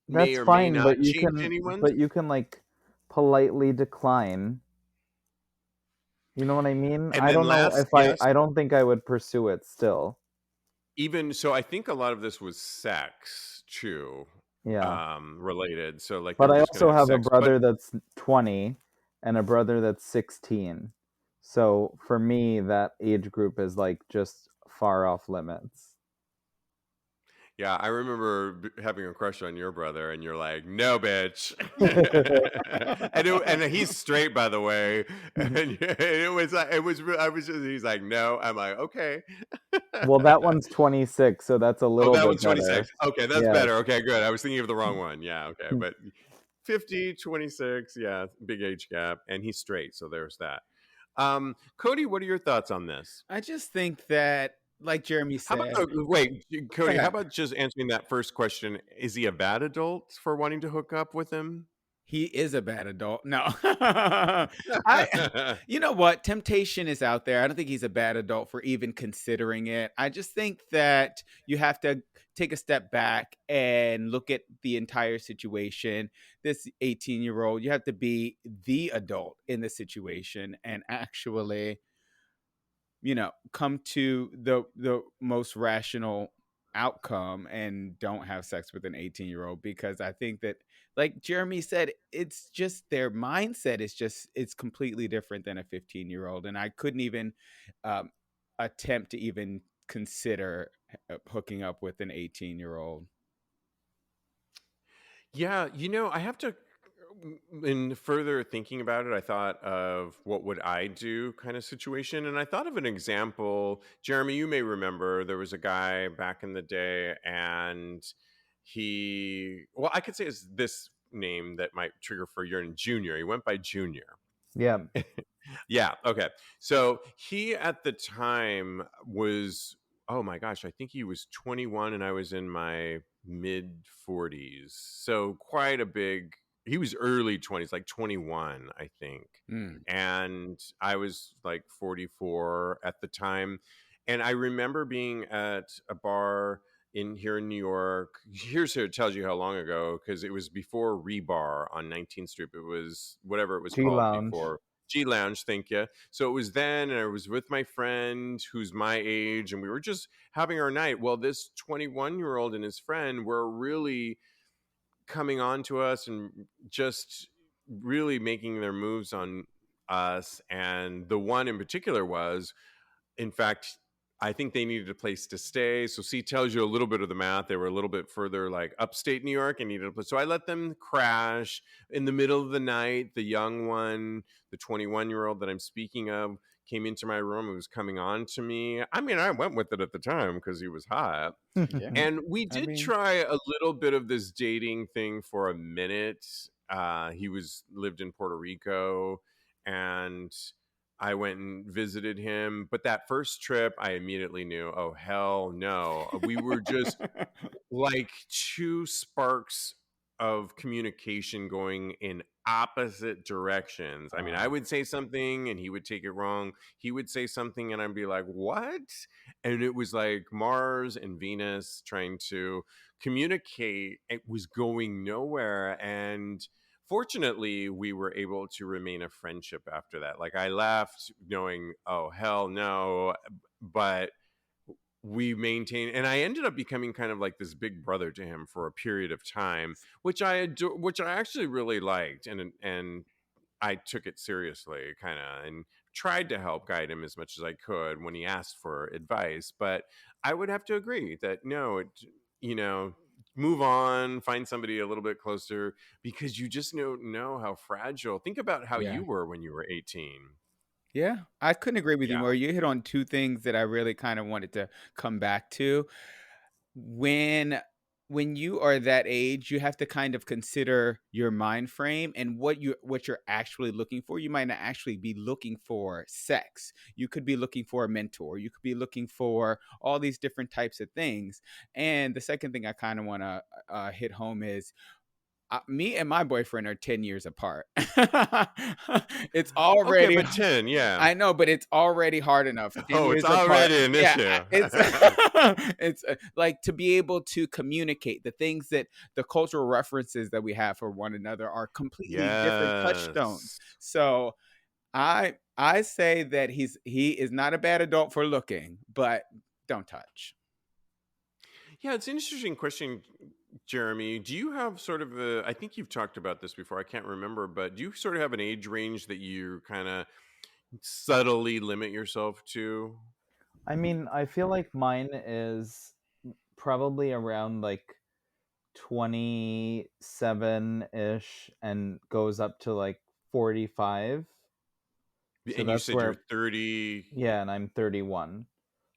Speaker 1: may
Speaker 2: That's
Speaker 1: or may
Speaker 2: fine,
Speaker 1: not change anyone's.
Speaker 2: but you can like politely decline. You know what I mean?
Speaker 1: And
Speaker 2: I
Speaker 1: then
Speaker 2: don't know
Speaker 1: last,
Speaker 2: if
Speaker 1: yes,
Speaker 2: I don't think I would pursue it still.
Speaker 1: even so, I think a lot of this was sex too,
Speaker 2: Yeah.
Speaker 1: related. So like they
Speaker 2: But
Speaker 1: were
Speaker 2: I
Speaker 1: just gonna
Speaker 2: also
Speaker 1: have
Speaker 2: have a
Speaker 1: sex. But
Speaker 2: brother that's 20 and a brother that's 16. So for me, that age group is like just far off limits.
Speaker 1: yeah, I remember having a crush on your brother, and you're like, "No, bitch," and he's straight, by the way. And it was like I was just he's like, "No," I'm like, "Okay."
Speaker 2: Well, that one's 26, so that's a
Speaker 1: Oh,
Speaker 2: little
Speaker 1: that
Speaker 2: bit
Speaker 1: one's
Speaker 2: better.
Speaker 1: 26. Okay, that's
Speaker 2: Yes.
Speaker 1: better. Okay, good. I was thinking of the wrong one. Yeah, okay. But 50, 26, yeah, big age gap. And he's straight, so there's that. Kodi, what are your thoughts on this?
Speaker 3: I just think that, like Jeremy
Speaker 1: How about,
Speaker 3: said,
Speaker 1: wait,
Speaker 3: go
Speaker 1: Kodi, how
Speaker 3: ahead.
Speaker 1: about just answering that first question? Is he a bad adult for wanting to hook up with him?
Speaker 3: He is a bad adult. No. I you know what? Temptation is out there. I don't think he's a bad adult for even considering it. I just think that you have to take a step back and look at the entire situation. This 18-year-old, you have to be the adult in the situation and actually, come to the most rational outcome and don't have sex with an 18-year-old, because I think that, like Jeremy said, it's just their mindset is just it's completely different than a 15-year-old, and I couldn't even um, attempt to even consider hooking up with an 18-year-old.
Speaker 1: Yeah, I have to. In further thinking about it, I thought of what would I do kind of situation. And I thought of an example. Jeremy, you may remember there was a guy back in the day, and well, I could say it's this name that might trigger for your Junior. He went by Junior.
Speaker 2: Yeah.
Speaker 1: Yeah. Okay. So he at the time was, oh my gosh, I think he was 21 and I was in my mid 40s. So quite a big, he was early 20s, like 21, I think.
Speaker 3: Mm.
Speaker 1: And I was like 44 at the time. And I remember being at a bar here in New York. Here's how it tells you how long ago, because it was before Rebar on 19th Street. It was whatever it was
Speaker 2: G
Speaker 1: called
Speaker 2: Lounge.
Speaker 1: before. G Lounge, thank you. So it was then, and I was with my friend who's my age, and we were just having our night. Well, this 21-year-old and his friend were really coming on to us and just really making their moves on us. And the one in particular was, in fact, I think they needed a place to stay. So C tells you a little bit of the math. They were a little bit further like upstate New York and needed a place. So I let them crash in the middle of the night. The young one, the 21-year-old that I'm speaking of, came into my room and was coming on to me. I mean, I went with it at the time because he was hot.
Speaker 3: Yeah.
Speaker 1: And we
Speaker 3: I
Speaker 1: did
Speaker 3: mean,
Speaker 1: try a little bit of this dating thing for a minute. He lived in Puerto Rico, and I went and visited him. But that first trip, I immediately knew, oh hell no. We were just like two sparks of communication going in opposite directions. I mean, I would say something and he would take it wrong. He would say something and I'd be like, "What?" And it was like Mars and Venus trying to communicate. It was going nowhere, and fortunately we were able to remain a friendship after that. Like, I left knowing, oh hell no, but we maintained, and I ended up becoming kind of like this big brother to him for a period of time, which I actually really liked, and I took it seriously, kind of, and tried to help guide him as much as I could when he asked for advice. But I would have to agree that no, you know, move on, find somebody a little bit closer, because you just know how fragile. Think about how
Speaker 3: yeah.
Speaker 1: you were when you were 18.
Speaker 3: Yeah, I couldn't agree with you
Speaker 1: Yeah.
Speaker 3: more. You hit on two things that I really kind of wanted to come back to. When when you are that age, you have to kind of consider your mind frame and what you're actually looking for. You might not actually be looking for sex. You could be looking for a mentor. You could be looking for all these different types of things. And the second thing I kind of want to hit home is me and my boyfriend are 10 years apart. It's
Speaker 1: Okay,
Speaker 3: already
Speaker 1: but 10, yeah.
Speaker 3: I know, but it's already hard enough. 10
Speaker 1: Oh, it's
Speaker 3: years apart.
Speaker 1: already an
Speaker 3: Yeah,
Speaker 1: issue.
Speaker 3: it's it's like to be able to communicate the things that the cultural references that we have for one another are completely different touchstones.
Speaker 1: Yes.
Speaker 3: So I say that he is not a bad adult for looking, but don't touch.
Speaker 1: Yeah, it's an interesting question, Jeremy. Do you have sort of I think you've talked about this before, I can't remember, but do you sort of have an age range that you kind of subtly limit yourself to?
Speaker 2: I mean, I feel like mine is probably around like 27-ish and goes up to like 45. So
Speaker 1: And you
Speaker 2: that's
Speaker 1: said you're
Speaker 2: where,
Speaker 1: 30,
Speaker 2: yeah, and I'm 31.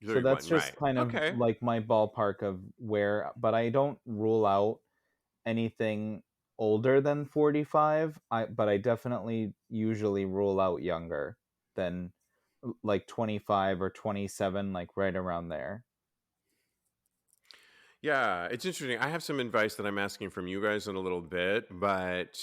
Speaker 2: So that's
Speaker 1: 31,
Speaker 2: just
Speaker 1: right?
Speaker 2: kind of
Speaker 1: Okay.
Speaker 2: like my ballpark of where, but I don't rule out anything older than 45. But I definitely usually rule out younger than like 25 or 27, like right around there.
Speaker 1: Yeah, it's interesting. I have some advice that I'm asking from you guys in a little bit, but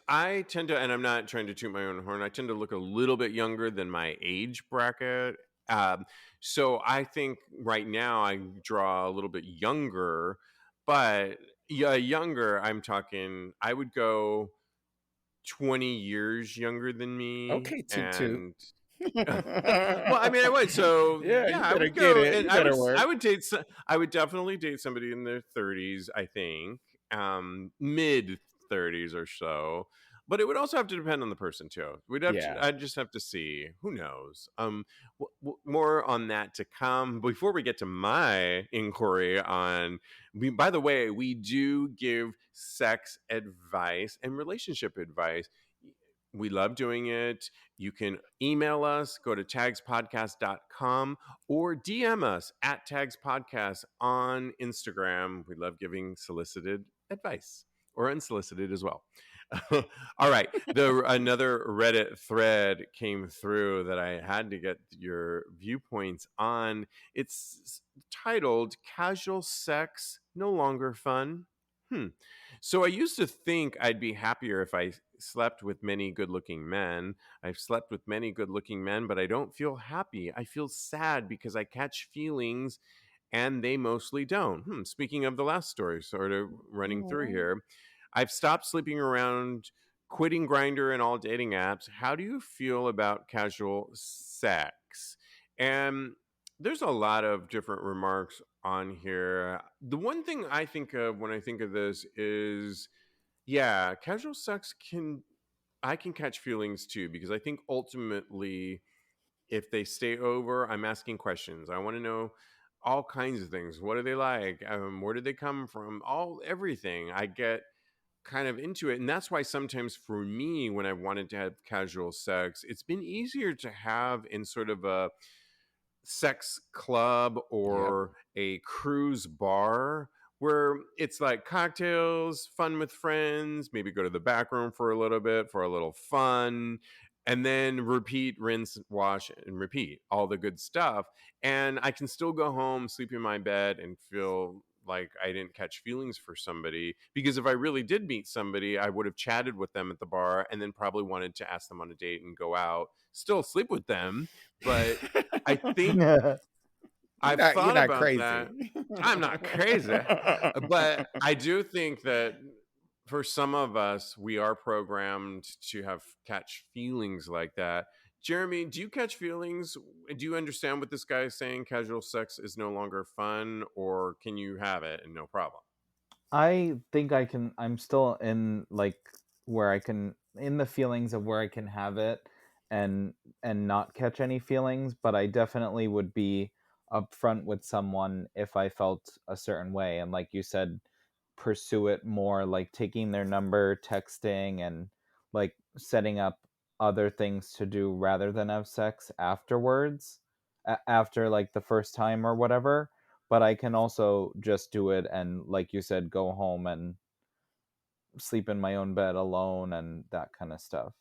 Speaker 1: I tend to, and I'm not trying to toot my own horn, I tend to look a little bit younger than my age bracket. Um, so I think right now I draw a little bit younger, but yeah, younger, I'm talking, I would go 20 years younger than me.
Speaker 3: Okay, toot.
Speaker 1: And well, I mean, I would. So
Speaker 3: Yeah,
Speaker 1: yeah,
Speaker 3: you
Speaker 1: I
Speaker 3: better
Speaker 1: would
Speaker 3: get
Speaker 1: go,
Speaker 3: it.
Speaker 1: and
Speaker 3: You better
Speaker 1: I
Speaker 3: work.
Speaker 1: would date. I would definitely date somebody in their 30s. I think, mid 30s or so. But it would also have to depend on the person too. We'd have to.
Speaker 3: Yeah.
Speaker 1: I'd just have to see. Who knows? More on that to come. Before we get to my inquiry on. By the way, we do give sex advice and relationship advice. We love doing it. You can email us, go to tagspodcast.com, or DM us at tagspodcast on Instagram. We love giving solicited advice, or unsolicited as well. All right. Another Reddit thread came through that I had to get your viewpoints on. It's titled "Casual Sex No Longer Fun." So I used to think I'd be happier if I slept with many good-looking men. I've slept with many good-looking men, but I don't feel happy. I feel sad because I catch feelings and they mostly don't. Speaking of the last story, sort of running through
Speaker 3: Aw.
Speaker 1: here, I've stopped sleeping around, quitting Grinder and all dating apps. How do you feel about casual sex? And there's a lot of different remarks on here. The one thing I think of when I think of this is, yeah, casual sex I can catch feelings too, because I think ultimately if they stay over, I'm asking questions. I want to know all kinds of things. What are they like? Where did they come from? Everything. I get kind of into it. And that's why sometimes for me, when I wanted to have casual sex, it's been easier to have in sort of a sex club
Speaker 3: Yep.
Speaker 1: or a cruise bar where it's like cocktails, fun with friends, maybe go to the back room for a little bit for a little fun, and then repeat, rinse, wash, and repeat all the good stuff. And I can still go home, sleep in my bed, and feel like I didn't catch feelings for somebody. Because if I really did meet somebody, I would have chatted with them at the bar and then probably wanted to ask them on a date and go out, still sleep with them. But I think I've
Speaker 3: You're
Speaker 1: thought
Speaker 3: not
Speaker 1: about that.
Speaker 3: crazy.
Speaker 1: I'm not crazy, but I do think that for some of us, we are programmed to have catch feelings like that. Jeremy, do you catch feelings? Do you understand what this guy is saying? Casual sex is no longer fun, or can you have it and no problem?
Speaker 2: I think I can. I'm still in like where I can in the feelings of where I can have it and not catch any feelings, but I definitely would be upfront with someone if I felt a certain way, and like you said, pursue it more, like taking their number, texting, and like setting up other things to do rather than have sex afterwards, after like the first time or whatever. But I can also just do it and, like you said, go home and sleep in my own bed alone and that kind of stuff.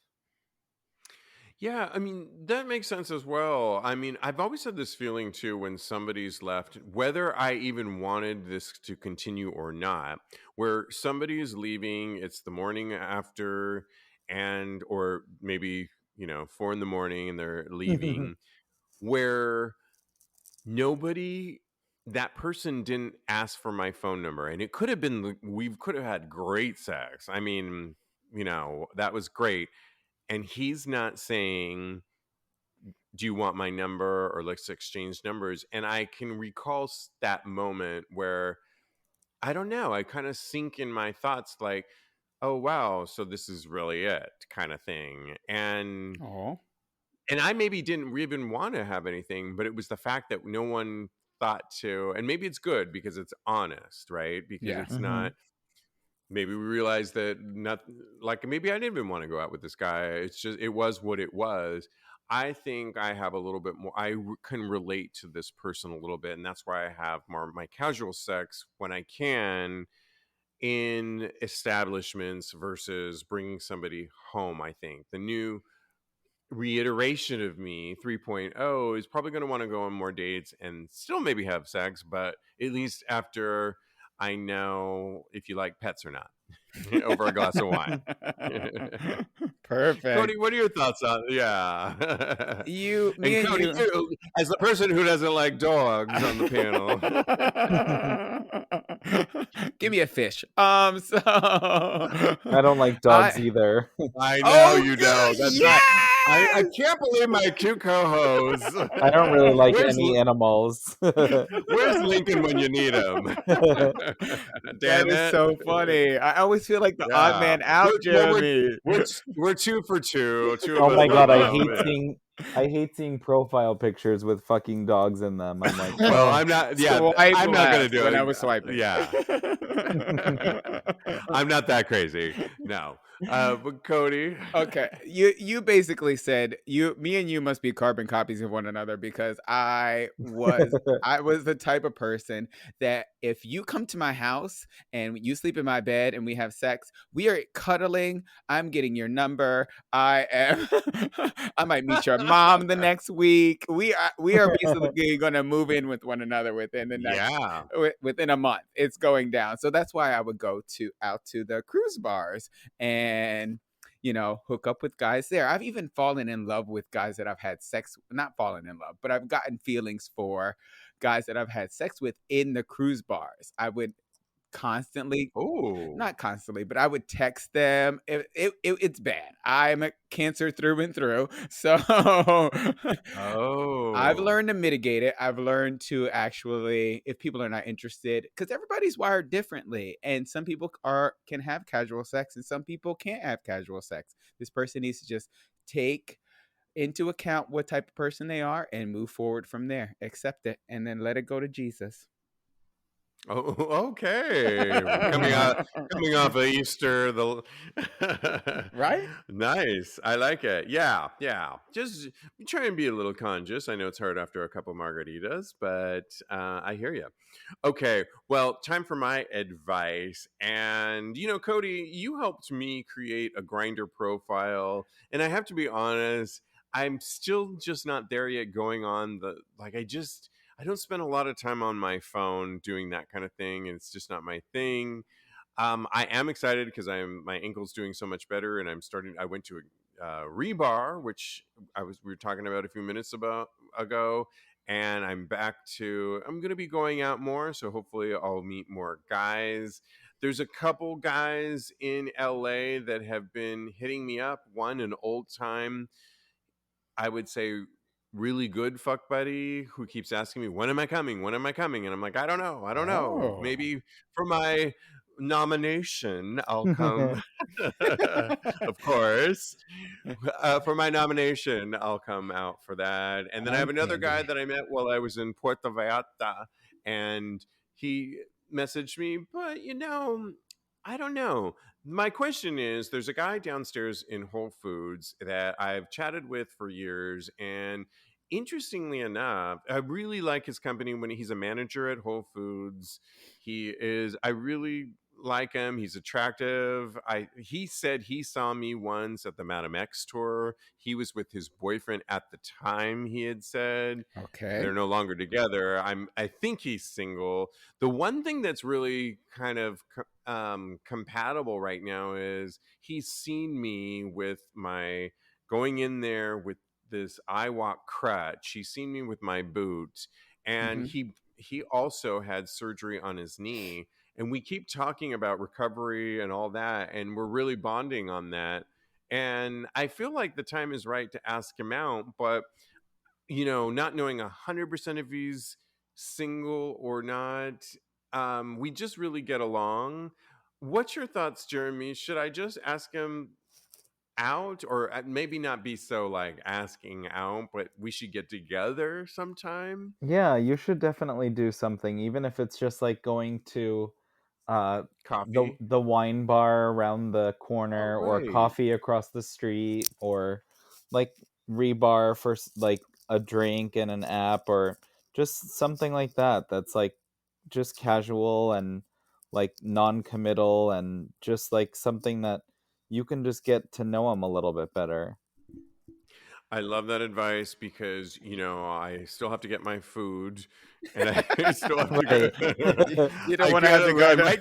Speaker 1: Yeah, I mean, that makes sense as well. I mean, I've always had this feeling too when somebody's left, whether I even wanted this to continue or not, where somebody is leaving, it's the morning after, and, or maybe, 4 in the morning and they're leaving, where nobody, that person didn't ask for my phone number. And it could have been, we could have had great sex. I mean, that was great. And he's not saying, do you want my number, or let's exchange numbers. And I can recall that moment where, I don't know, I kind of sink in my thoughts like, oh wow, so this is really it, kind of thing.
Speaker 3: Oh,
Speaker 1: And I maybe didn't even want to have anything, but it was the fact that no one thought to. And maybe it's good because it's honest, right? Because
Speaker 3: yeah.
Speaker 1: it's
Speaker 2: Hmm.
Speaker 1: not, maybe we realized that, not like, maybe I didn't even want to go out with this guy. It's just, it was what it was. I think I have a little bit more, can relate to this person a little bit, and that's why I have more of my casual sex when I can in establishments versus bringing somebody home. I think the new reiteration of me 3.0 is probably going to want to go on more dates and still maybe have sex, but at least after I know if you like pets or not over a glass of wine.
Speaker 3: Perfect.
Speaker 1: Kodi, what are your thoughts on, yeah?
Speaker 3: Me
Speaker 1: And
Speaker 3: and
Speaker 1: Kodi,
Speaker 3: you.
Speaker 1: you, as the person who doesn't like dogs on the panel.
Speaker 3: Give me a fish. So
Speaker 2: I don't like dogs
Speaker 3: I.
Speaker 2: either.
Speaker 1: I know
Speaker 3: Oh,
Speaker 1: you
Speaker 3: good.
Speaker 1: don't. That's not. I
Speaker 3: Yes.
Speaker 1: can't believe my two co-hosts.
Speaker 2: I don't really like
Speaker 1: Where's
Speaker 2: any animals.
Speaker 1: Where's Lincoln when you need him?
Speaker 3: That
Speaker 1: Damn
Speaker 3: is
Speaker 1: it!
Speaker 3: so funny. I always feel like the odd
Speaker 1: Yeah,
Speaker 3: man out,
Speaker 1: well,
Speaker 3: Jeremy.
Speaker 1: we're two for two. Two of
Speaker 2: Oh
Speaker 1: us
Speaker 2: my
Speaker 1: both
Speaker 2: god,
Speaker 1: love it.
Speaker 2: I hate seeing profile pictures with fucking dogs in them. I'm like,
Speaker 1: Well,
Speaker 2: oh.
Speaker 1: I'm not. Yeah,
Speaker 3: Swipe
Speaker 1: I'm not gonna
Speaker 3: left
Speaker 1: do
Speaker 3: when I
Speaker 1: it.
Speaker 3: was swiping.
Speaker 1: Yeah, I'm not that crazy. No, but Kodi.
Speaker 3: Okay, you basically said me and you must be carbon copies of one another, because I was the type of person that if you come to my house and you sleep in my bed and we have sex, we are cuddling. I'm getting your number. I am. I might meet your mom the next week. We are basically going to move in with one another within the next
Speaker 1: Yeah.
Speaker 3: within a month. It's going down. So that's why I would go out to the cruise bars and hook up with guys there. I've even fallen in love with guys that I've had sex, not fallen in love, but I've gotten feelings for guys that I've had sex with in the cruise bars. I would constantly,
Speaker 1: Oh.
Speaker 3: not constantly, but I would text them. It's bad. I'm a Cancer through and through. So I've
Speaker 1: Oh.
Speaker 3: learned to mitigate it. I've learned to actually, if people are not interested, because everybody's wired differently, and some people can have casual sex, and some people can't have casual sex. This person needs to just take into account what type of person they are and move forward from there. Accept it, and then let it go to Jesus.
Speaker 1: Oh, okay. Coming off of Easter, the
Speaker 3: Right?
Speaker 1: nice. I like it. Yeah, yeah. Just try and be a little conscious. I know it's hard after a couple margaritas, but I hear you. Okay, well, time for my advice. And Kodi, you helped me create a grinder profile, and I have to be honest, I'm still just not there yet. Going on the like, I don't spend a lot of time on my phone doing that kind of thing, and it's just not my thing. I am excited because my ankle's doing so much better, and I went to a rebar, which we were talking about a few minutes ago, and I'm going to be going out more, so hopefully I'll meet more guys. There's a couple guys in LA that have been hitting me up. One, an old time, I would say, really good fuck buddy who keeps asking me, when am I coming? When am I coming? And I'm like, I don't know. I don't know.
Speaker 3: Oh.
Speaker 1: Maybe for my nomination, I'll come. Of course. For my nomination, I'll come out for that. And then I
Speaker 3: I'm
Speaker 1: have another guy
Speaker 3: candy.
Speaker 1: that I met while I was in Puerto Vallarta, and he messaged me, but I don't know. My question is, there's a guy downstairs in Whole Foods that I've chatted with for years, and interestingly enough, I really like his company. When he's a manager at Whole Foods, I really like him. He's attractive. He said he saw me once at the Madam X tour. He was with his boyfriend at the time, he had said.
Speaker 3: Okay.
Speaker 1: They're no longer together. I think he's single. The one thing that's really kind of compatible right now is he's seen me with my going in there with this I walk crutch. He's seen me with my boot, and
Speaker 3: Hmm.
Speaker 1: he also had surgery on his knee, and we keep talking about recovery and all that, and we're really bonding on that. And I feel like the time is right to ask him out, but not knowing 100% if he's single or not, we just really get along. What's your thoughts, Jeremy? Should I just ask him out, or maybe not be so like asking out, but we should get together sometime?
Speaker 2: Yeah, you should definitely do something, even if it's just like going to uh the
Speaker 1: Coffee?
Speaker 2: the wine bar around the
Speaker 1: Oh,
Speaker 2: corner, or
Speaker 1: right.
Speaker 2: coffee across the street, or like rebar for like a drink and an app, or just something like that that's like just casual and like non-committal, and just like something that you can just get to know them a little bit better.
Speaker 1: I love that advice because, I still have to get my food, and I still have to
Speaker 2: Right.
Speaker 1: go.
Speaker 3: You don't
Speaker 1: I
Speaker 3: want to have
Speaker 1: can't,
Speaker 3: to go
Speaker 1: I
Speaker 3: to
Speaker 1: might.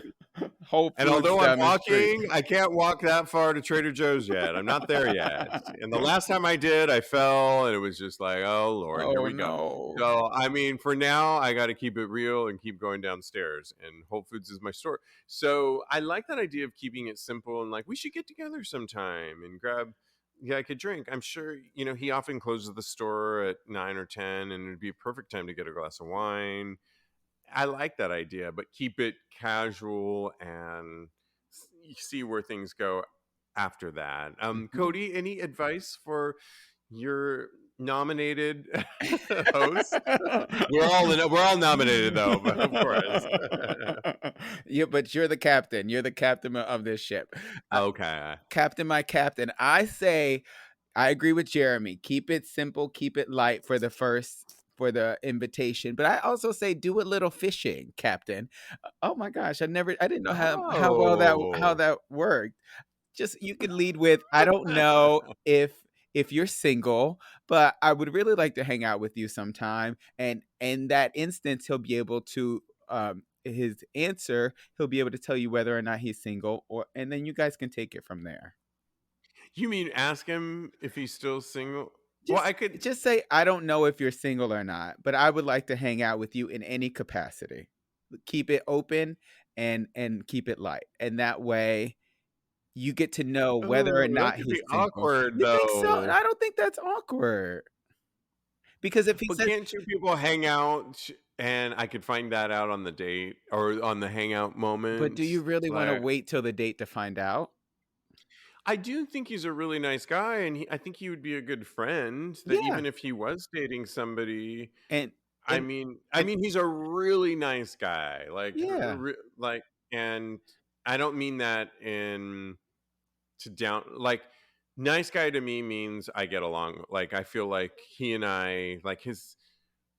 Speaker 3: Whole
Speaker 1: And
Speaker 3: Foods
Speaker 1: although I'm
Speaker 3: down the street.
Speaker 1: walking, I can't walk that far to Trader Joe's yet. I'm not there yet. And the last time I did, I fell, and it was just like, oh Lord, here
Speaker 3: Oh
Speaker 1: we go.
Speaker 3: no.
Speaker 1: So, I mean, for now, I got to keep it real and keep going downstairs. And Whole Foods is my store. So I like that idea of keeping it simple and like, we should get together sometime and grab, yeah, like a drink. I'm sure, he often closes the store at 9 or 10, and it'd be a perfect time to get a glass of wine. I like that idea, but keep it casual and see where things go after that.
Speaker 3: Mhm.
Speaker 1: Kodi, any advice for your nominated host? We're all nominated though, but of course.
Speaker 3: Yeah, but you're the captain. You're the captain of this ship.
Speaker 1: Okay.
Speaker 3: Captain, my captain. I say I agree with Jeremy. Keep it simple, keep it light for the invitation. But I also say do a little fishing, Captain. Oh my gosh, I didn't know how
Speaker 1: Oh.
Speaker 3: that worked. Just you could lead with, I don't know if you're single, but I would really like to hang out with you sometime. And in that instance, he'll be able to his answer, he'll be able to tell you whether or not he's single, or and then you guys can take it from there.
Speaker 1: You mean ask him if he's still single? Well,
Speaker 3: Just
Speaker 1: I could.
Speaker 3: just say, I don't know if you're single or not, but I would like to hang out with you in any capacity. Keep it open and keep it light. And that way you get to know whether or
Speaker 1: Oh, that
Speaker 3: not
Speaker 1: could
Speaker 3: he's
Speaker 1: be
Speaker 3: single.
Speaker 1: awkward
Speaker 3: You think so?
Speaker 1: though.
Speaker 3: I don't think that's awkward. Because if he
Speaker 1: But
Speaker 3: says,
Speaker 1: can't two people hang out, and I could find that out on the date or on the hangout
Speaker 3: but do
Speaker 1: moment?
Speaker 3: you really want to
Speaker 1: Like,
Speaker 3: wait till the date to find out?
Speaker 1: I do think he's a really nice guy, and I think he would be a good friend. That
Speaker 3: Yeah.
Speaker 1: even if he was dating somebody,
Speaker 3: And
Speaker 1: I mean, he's a really nice guy. Like,
Speaker 3: Yeah.
Speaker 1: And I don't mean that like, nice guy to me means I get along. Like, I feel like he and I, like,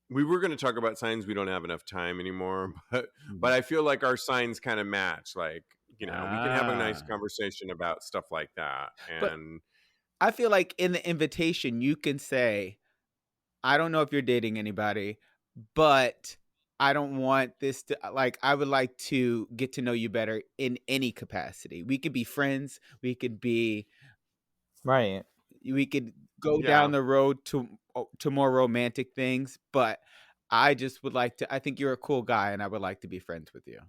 Speaker 1: we were going to talk about signs. We don't have enough time anymore, but I feel like our signs kind of match. Like, we can have a nice conversation about stuff like that. And
Speaker 3: I feel like in the invitation, you can say, I don't know if you're dating anybody, but I don't want this to, like, I would like to get to know you better in any capacity. We could be friends. We could be,
Speaker 2: right.
Speaker 3: We could go down the road to more romantic things, but I just would like to, I think you're a cool guy and I would like to be friends with you.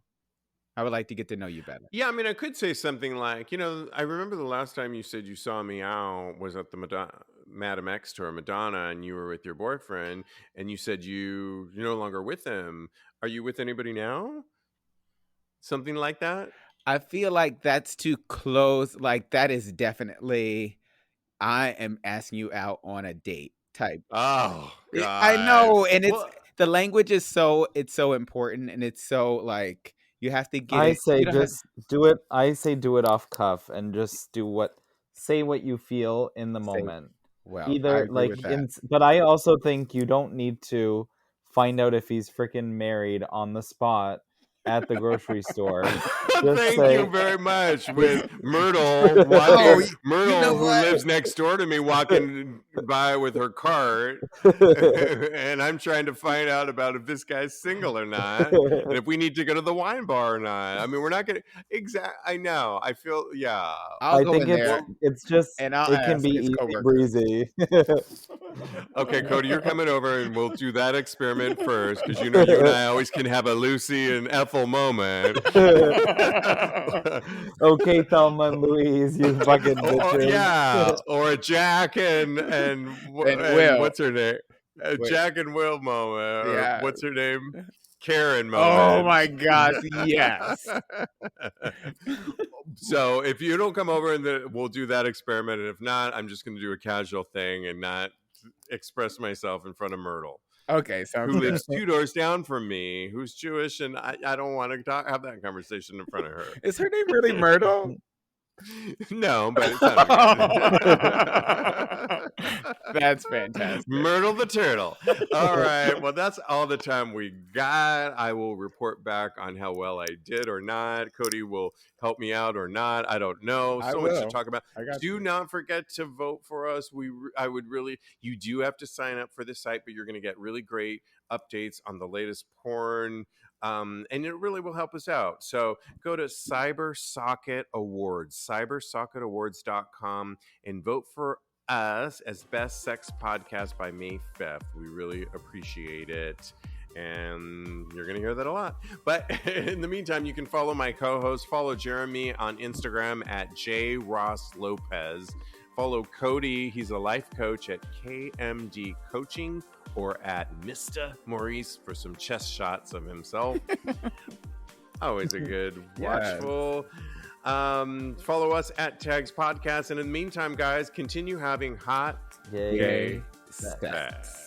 Speaker 3: I would like to get to know you better.
Speaker 1: Yeah, I mean, I could say something like, I remember the last time you said you saw me out was at the Madam X tour, Madonna, and you were with your boyfriend, and you said you're no longer with him. Are you with anybody now? Something like that?
Speaker 3: I feel like that's too close. Like, that is definitely, I am asking you out on a date type.
Speaker 1: Oh, God.
Speaker 3: I know, and the language is it's so important, and it's so, like, you have to get
Speaker 2: I say just do it. I say do it off cuff and just say what you feel in the moment.
Speaker 3: Well,
Speaker 2: either
Speaker 3: I agree with that.
Speaker 2: But I also think you don't need to find out if he's freaking married on the spot at the grocery store.
Speaker 1: Thank you very much. With Myrtle who lives next door to me, walking by with her cart, and I'm trying to find out about if this guy's single or not, and if we need to go to the wine bar or not. I mean, we're not going to I know. I feel
Speaker 2: I think it's just
Speaker 3: and
Speaker 2: it can be easy breezy.
Speaker 1: Okay, Kodi, you're coming over, and we'll do that experiment first, because you and I always can have a Lucy and Ethel moment.
Speaker 2: Okay, Thelma and Louise, you fucking bitches.
Speaker 1: Or a Jack and
Speaker 3: Will.
Speaker 1: What's her name? Jack and Will moment. Or what's her name? Karen moment.
Speaker 3: Oh my gosh, yes.
Speaker 1: So if you don't come over, and we'll do that experiment, and if not, I'm just going to do a casual thing and not express myself in front of Myrtle.
Speaker 3: Okay,
Speaker 1: who lives 2 doors down from me, who's Jewish, and I don't want to have that conversation in front of her.
Speaker 3: Is her name really Myrtle?
Speaker 1: No, but it sounded good.
Speaker 3: That's fantastic.
Speaker 1: Myrtle the turtle. All right. Well, that's all the time we got. I will report back on how well I did or not. Kodi will help me out or not. I don't know. So much to talk about. Do not forget to vote for us. You do have to sign up for the site, but you're going to get really great updates on the latest porn. And it really will help us out. So go to CyberSocket Awards, cybersocketawards.com, and vote for us as Best Sex Podcast by May 5th. We really appreciate it. And you're going to hear that a lot. But in the meantime, you can follow my co-host. Follow Jeremy on Instagram at JRossLopez. Follow Kodi. He's a life coach at KMD Coaching, or at Mr. Maurice for some chest shots of himself. Always a good watchful. Follow us at TAGSPodcast. And in the meantime, guys, continue having hot gay sex.